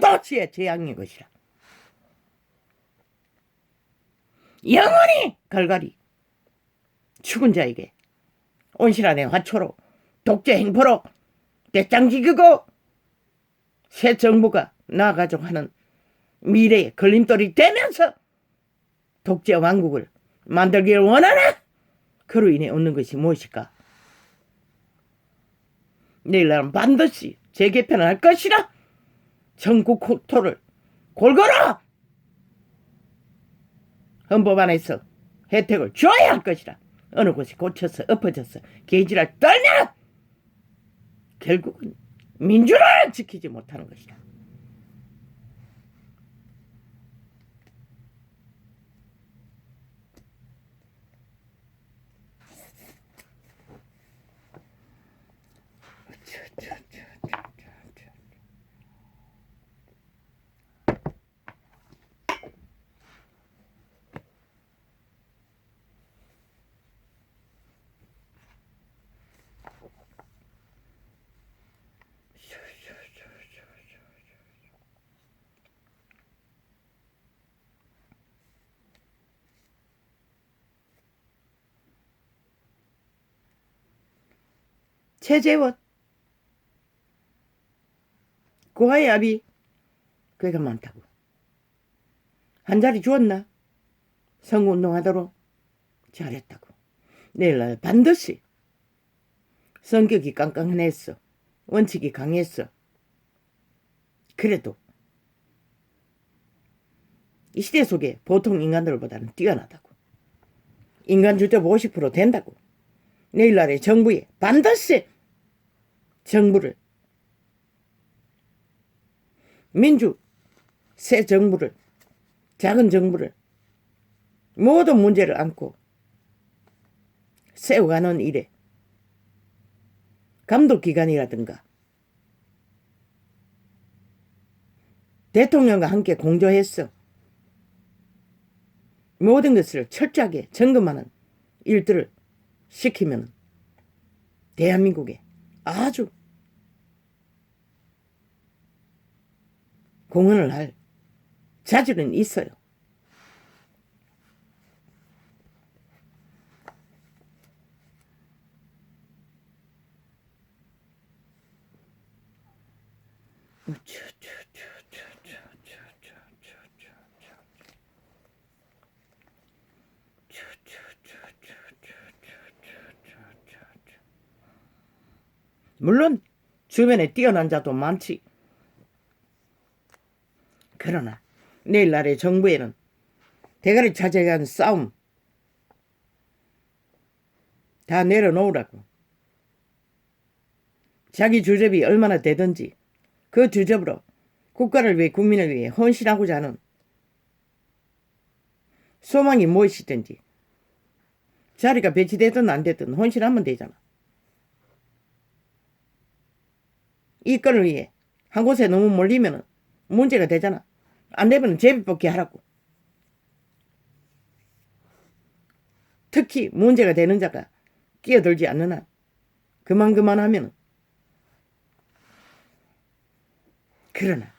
도치의 재앙인 것이라. 영원히 걸갈이 죽은 자에게 온실한의 화초로 독재 행포로 대장지기고 새 정부가 나아가자고 하는 미래의 걸림돌이 되면서 독재 왕국을 만들기를 원하나? 그로 인해 얻는 것이 무엇일까? 내일 나는 반드시 재개편을 할 것이라. 전국 국토를 골고루 헌법 안에서 혜택을 줘야 할 것이라. 어느 곳이 고쳐서 엎어져서 개지랄 떨면 결국은 민주를 지키지 못하는 것이다. 최재원 고아의 압이 그게 많다고. 한 자리 주었나? 선거운동하도록 잘했다고. 내일날 반드시 성격이 깡깡했어. 원칙이 강했어. 그래도 이 시대 속에 보통 인간들보다는 뛰어나다고. 인간 주접 50% 된다고. 내일날의 정부에 반드시 정부를 새 정부를 작은 정부를 모든 문제를 안고 세워가는 일에 감독기관이라든가 대통령과 함께 공조했어. 모든 것을 철저하게 점검하는 일들을 시키면 대한민국에 아주 공헌을 할 자질은 있어요. 물론 주변에 뛰어난 자도 많지. 그러나 내일날의 정부에는 대가리 차지하는 싸움 다 내려놓으라고. 자기 주접이 얼마나 되든지 그 주접으로 국가를 위해 국민을 위해 헌신하고자 하는 소망이 무엇이든지 자리가 배치되든 안 되든 헌신하면 되잖아. 이 건을 위해 한 곳에 너무 몰리면 문제가 되잖아. 안 되면 제비뽑기 하라고. 특히 문제가 되는 자가 끼어들지 않는 한 그만하면. 그러나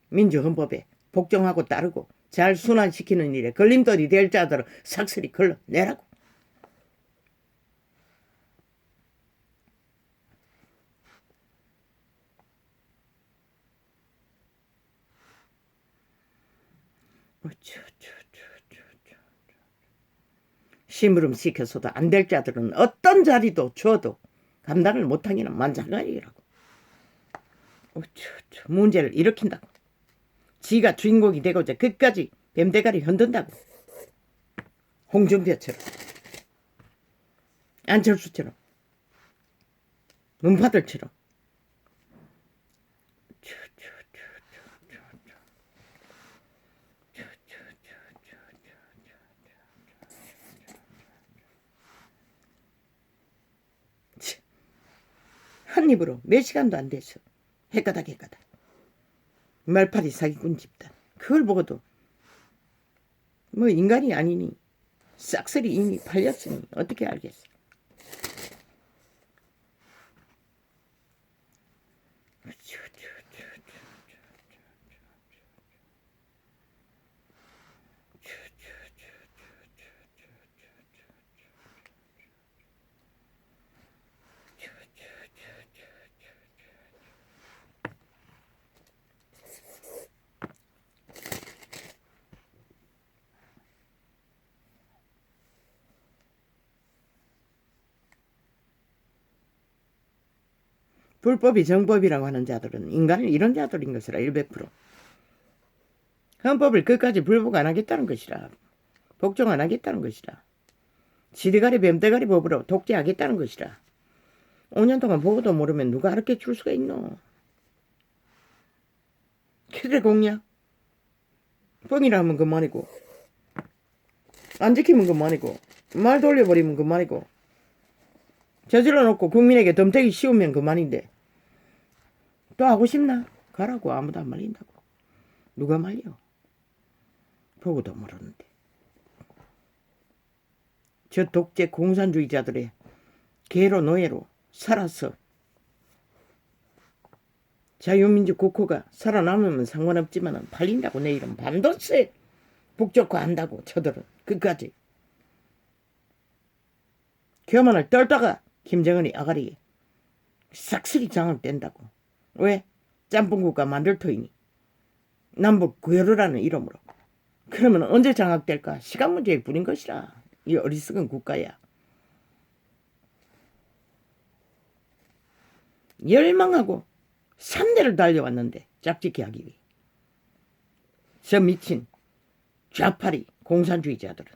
민주헌법에 복종하고 따르고 잘 순환시키는 일에 걸림돌이 될 자들을 삭슬이 걸러내라고. 심부름 시켜서도 안 될 자들은 어떤 자리도 줘도 감당을 못하기는 만장가리라고. 문제를 일으킨다고. 지가 주인공이 되고자 끝까지 뱀대가리 흔든다고. 홍준표처럼, 안철수처럼, 문파들처럼. 한 입으로 몇 시간도 안 돼서 헷가닥 말파리 사기꾼 집단. 그걸 보고도 뭐 인간이 아니니 싹쓸이 이미 팔렸으니 어떻게 알겠어. 불법이 정법이라고 하는 자들은 인간을 이런 자들인 것이라 100%. 헌법을 끝까지 불복 안 하겠다는 것이라. 복종 안 하겠다는 것이라. 지대가리 뱀대가리 법으로 독재하겠다는 것이라. 5년 동안 보고도 모르면 누가 알게 줄 수가 있노. 그래 공약. 뻥이라 하면 그만이고 안 지키면 그만이고 말 돌려버리면 그만이고 저질러 놓고 국민에게 덤태기 씌우면 그만인데 또 하고 싶나? 가라고. 아무도 안 말린다고. 누가 말려? 보고도 모르는데. 저 독재 공산주의자들의 개로 노예로 살아서 자유민주 국호가 살아남으면 상관없지만 팔린다고. 내일은 반도체 북적화한다고. 저들은 끝까지. 교만을 떨다가 김정은이 아가리에 싹쓸이 장을 뗀다고. 왜? 짬뽕국가 만들 터이니. 남북 구혈이라는 이름으로. 그러면 언제 장악될까? 시간 문제일 뿐인 것이라. 이 어리석은 국가야. 열망하고 산대를 달려왔는데 짝짓기 하기 위해. 저 미친 좌파리 공산주의자들은.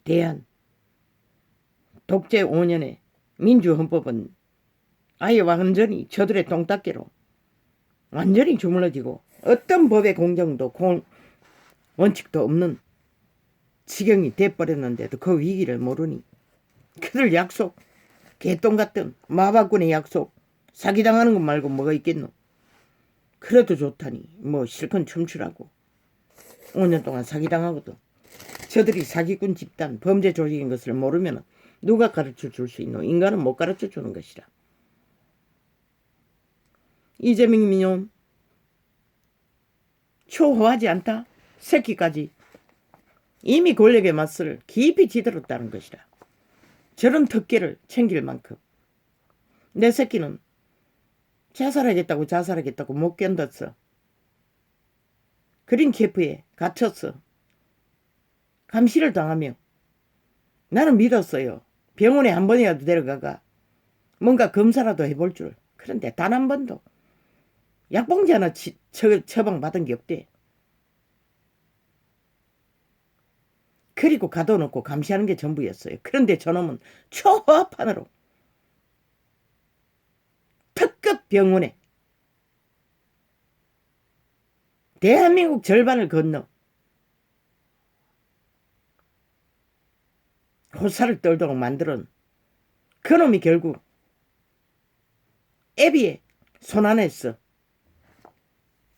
대한 독재 5년의 민주헌법은 아예 완전히 저들의 똥닦개로 완전히 주물러지고 어떤 법의 공정도 원칙도 없는 지경이 돼버렸는데도 그 위기를 모르니 그들 약속, 개똥 같은 마박군의 약속, 사기당하는 것 말고 뭐가 있겠노. 그래도 좋다니 뭐 실컷 춤추라고. 5년 동안 사기당하고도 저들이 사기꾼 집단 범죄 조직인 것을 모르면 누가 가르쳐 줄 수 있노. 인간은 못 가르쳐 주는 것이라. 이재명이면 초호하지 않다. 새끼까지 이미 권력의 맛을 깊이 찌들었다는 것이라. 저런 덕계를 챙길 만큼 내 새끼는 자살하겠다고 못 견뎠어. 그린 캠프에 갇혔어. 감시를 당하며 나는 믿었어요. 병원에 한 번이라도 데려가가 뭔가 검사라도 해볼 줄. 그런데 단 한 번도 약봉지 하나 처방받은 게 없대. 그리고 가둬놓고 감시하는 게 전부였어요. 그런데 저놈은 초호화판으로 특급 병원에 대한민국 절반을 건너 호사를 떨도록 만들은 그놈이 결국 애비의 손안에서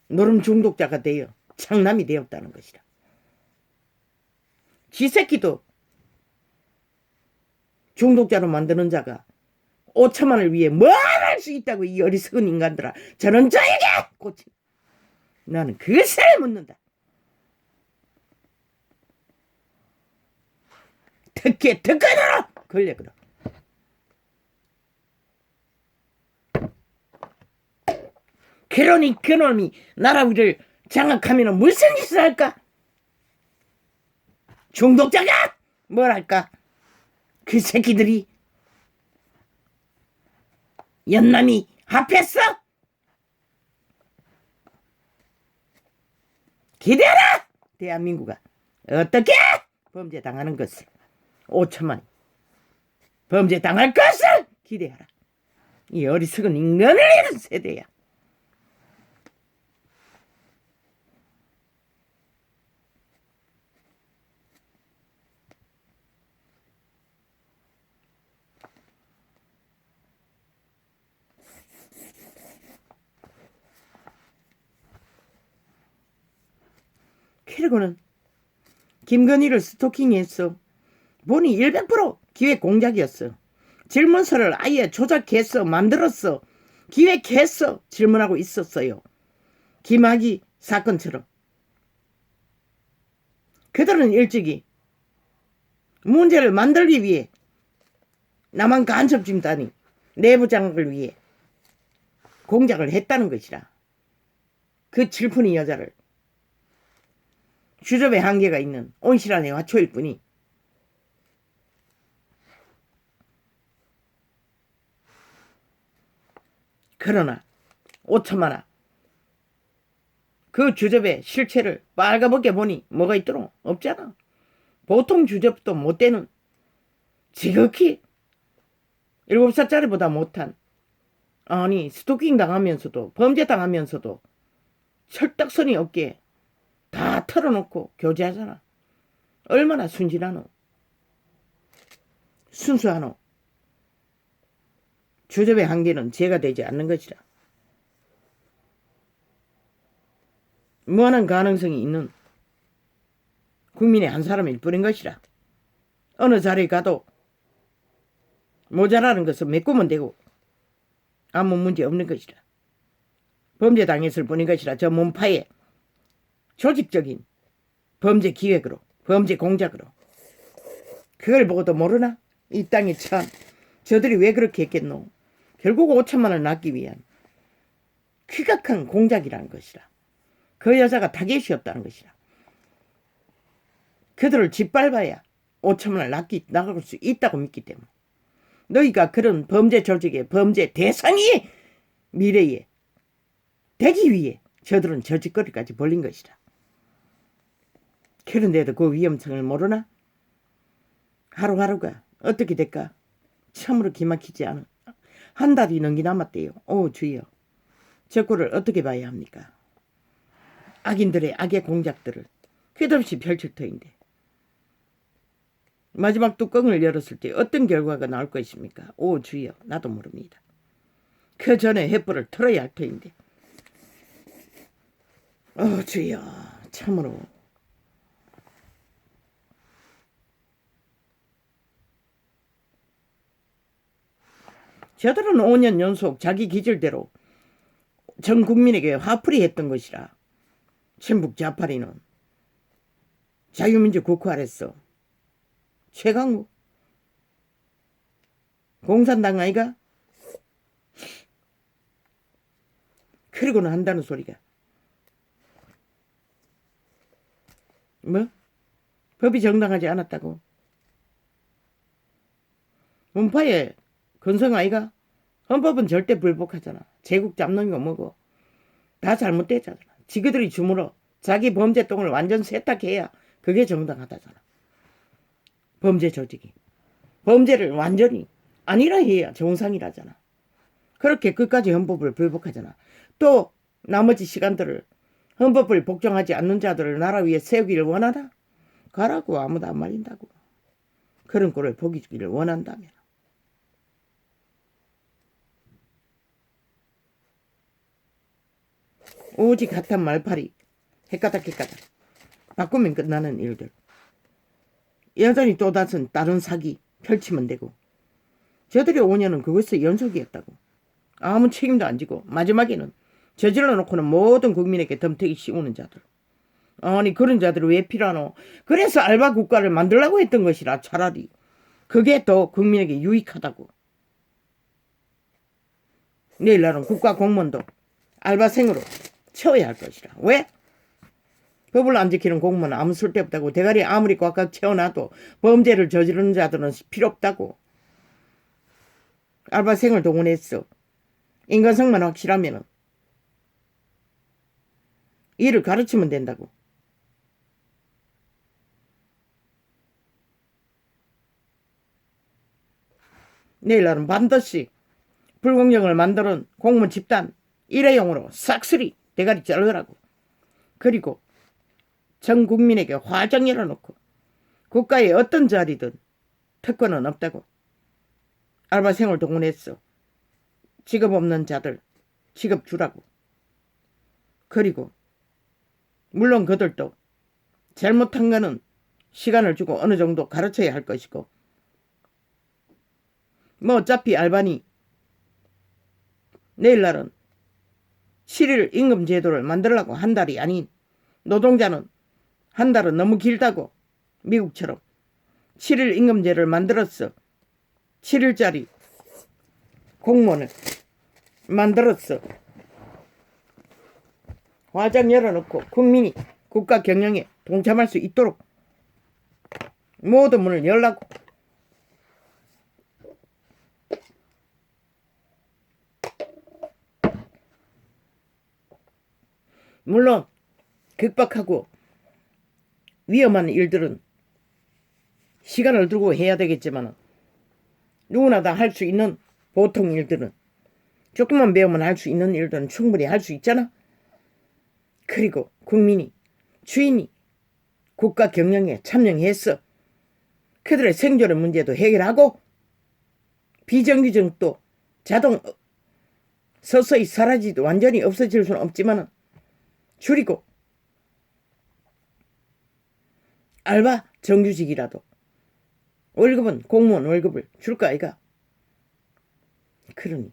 노름 중독자가 되어 장남이 되었다는 것이라. 지 새끼도 중독자로 만드는 자가 5천만을 위해 뭘 할 수 있다고 이 어리석은 인간들아. 저런 자에게 고치. 나는 그것을 묻는다. 특권으로 걸려그러. 그러니 그놈이 나라 위를 장악하면 무슨 짓을 할까? 중독자가 뭘 할까? 그 새끼들이 연남이 합했어? 기대하라! 대한민국아 어떻게 범죄 당하는 것을 5천만 범죄 당할 것을 기대하라. 이 어리석은 인간을 잃은 세대야. 그리고는 김건희를 스토킹했어. 보니 100% 기획 공작이었어. 질문서를 아예 조작했어. 만들었어. 기획했어. 질문하고 있었어요. 김학의 사건처럼. 그들은 일찍이 문제를 만들기 위해 남한 간첩 집단이 내부 장악을 위해 공작을 했다는 것이라. 그 질푼이 여자를 주접의 한계가 있는 온실안에 화초일 뿐이 그러나 5천만아 그 주접의 실체를 빨가벗게 보니 뭐가 있도록 없잖아. 보통 주접도 못 되는 지극히 7살짜리보다 못한 아니 스토킹 당하면서도 범죄 당하면서도 철딱선이 없게 다 털어놓고 교제하잖아. 얼마나 순진하노. 순수하노. 주접의 한계는 죄가 되지 않는 것이라. 무한한 가능성이 있는 국민의 한 사람일 뿐인 것이라. 어느 자리에 가도 모자라는 것은 메꾸면 되고 아무 문제 없는 것이라. 범죄 당했을 뿐인 것이라. 저 문파의 조직적인 범죄 기획으로 범죄 공작으로 그걸 보고도 모르나? 이 땅에 참 저들이 왜 그렇게 했겠노? 결국 5천만을 낳기 위한 귀각한 공작이라는 것이라. 그 여자가 타겟이었다는 것이라. 그들을 짓밟아야 5천만을 나갈 수 있다고 믿기 때문에 너희가 그런 범죄 조직의 범죄 대상이 미래에 되기 위해 저들은 저 짓거리까지 벌린 것이라. 그런데도 그 위험성을 모르나? 하루하루가 어떻게 될까? 참으로 기막히지 않아. 한 달이 넘게 남았대요. 오 주여. 저 꼴을 어떻게 봐야 합니까? 악인들의 악의 공작들을 끝없이 펼칠 터인데 마지막 뚜껑을 열었을 때 어떤 결과가 나올 것입니까? 오 주여, 나도 모릅니다. 그 전에 횃불을 털어야 할 터인데. 주여, 참으로. 저들은 5년 연속 자기 기질대로 전 국민에게 화풀이 했던 것이라. 친북 좌파리는 자유민주 국회하랬어. 최강욱 공산당 아이가? 그리고는 한다는 소리가 뭐? 법이 정당하지 않았다고? 문파의 근성 아이가? 헌법은 절대 불복하잖아. 제국 잡놈이고 뭐고 다 잘못됐잖아. 지그들이 주물어 자기 범죄 똥을 완전 세탁해야 그게 정당하다잖아. 범죄 조직이 범죄를 완전히 아니라 해야 정상이라잖아. 그렇게 끝까지 헌법을 불복하잖아. 또 나머지 시간들을 헌법을 복종하지 않는 자들을 나라 위에 세우기를 원하나? 가라고. 아무도 안 말린다고. 그런 꼴을 보기를 원한다면. 오직 핫한 말팔이 헷가닥 바꾸면 끝나는 일들. 여전히 또 다른 사기 펼치면 되고. 저들의 5년은 그것의 연속이었다고. 아무 책임도 안 지고 마지막에는 저질러 놓고는 모든 국민에게 덤태기 씌우는 자들. 아니 그런 자들이 왜 필요하노? 그래서 알바 국가를 만들라고 했던 것이라. 차라리 그게 더 국민에게 유익하다고. 내일 날은 국가 공무원도 알바생으로 채워야 할 것이라. 왜? 법을 안 지키는 공무원은 아무 쓸데없다고. 대가리 아무리 꽉꽉 채워놔도 범죄를 저지르는 자들은 필요 없다고. 알바생을 동원했어. 인간성만 확실하면 일을 가르치면 된다고. 내일 날은 반드시 불공정을 만드는 공무원 집단 일회용으로 싹쓸이 대가리 자르라고. 그리고 전 국민에게 화장 열어놓고 국가의 어떤 자리든 특권은 없다고. 알바생을 동원했어. 직업 없는 자들 직업 주라고. 그리고 물론 그들도 잘못한 거는 시간을 주고 어느 정도 가르쳐야 할 것이고, 뭐 어차피 알바니 내일 날은 7일 임금 제도를 만들려고 한 달이 아닌, 노동자는 한 달은 너무 길다고. 미국처럼 7일 임금제를 만들었어. 7일짜리 공무원을 만들었어. 화장 열어놓고 국민이 국가 경영에 동참할 수 있도록 모든 문을 열라고. 물론 극박하고 위험한 일들은 시간을 두고 해야 되겠지만 누구나 다 할 수 있는 보통 일들은, 조금만 배우면 할 수 있는 일들은 충분히 할 수 있잖아. 그리고 국민이, 주인이 국가 경영에 참여했어. 그들의 생존의 문제도 해결하고 비정규직도 자동 서서히 사라지도 완전히 없어질 수는 없지만 줄이고, 알바 정규직이라도 월급은 공무원 월급을 줄까 아이가. 그러니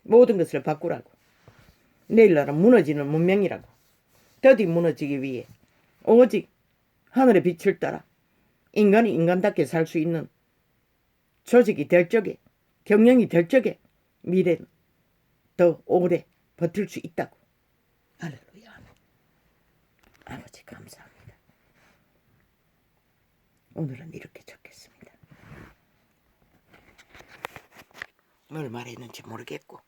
모든 것을 바꾸라고. 내일 날은 무너지는 문명이라고. 더디 무너지기 위해 오직 하늘의 빛을 따라 인간이 인간답게 살 수 있는 조직이 될 적에, 경영이 될 적에 미래는 더 오래 버틸 수 있다고. 할렐루야. 아버지 감사합니다. 오늘은 이렇게 적겠습니다. 뭘 말했는지 모르겠고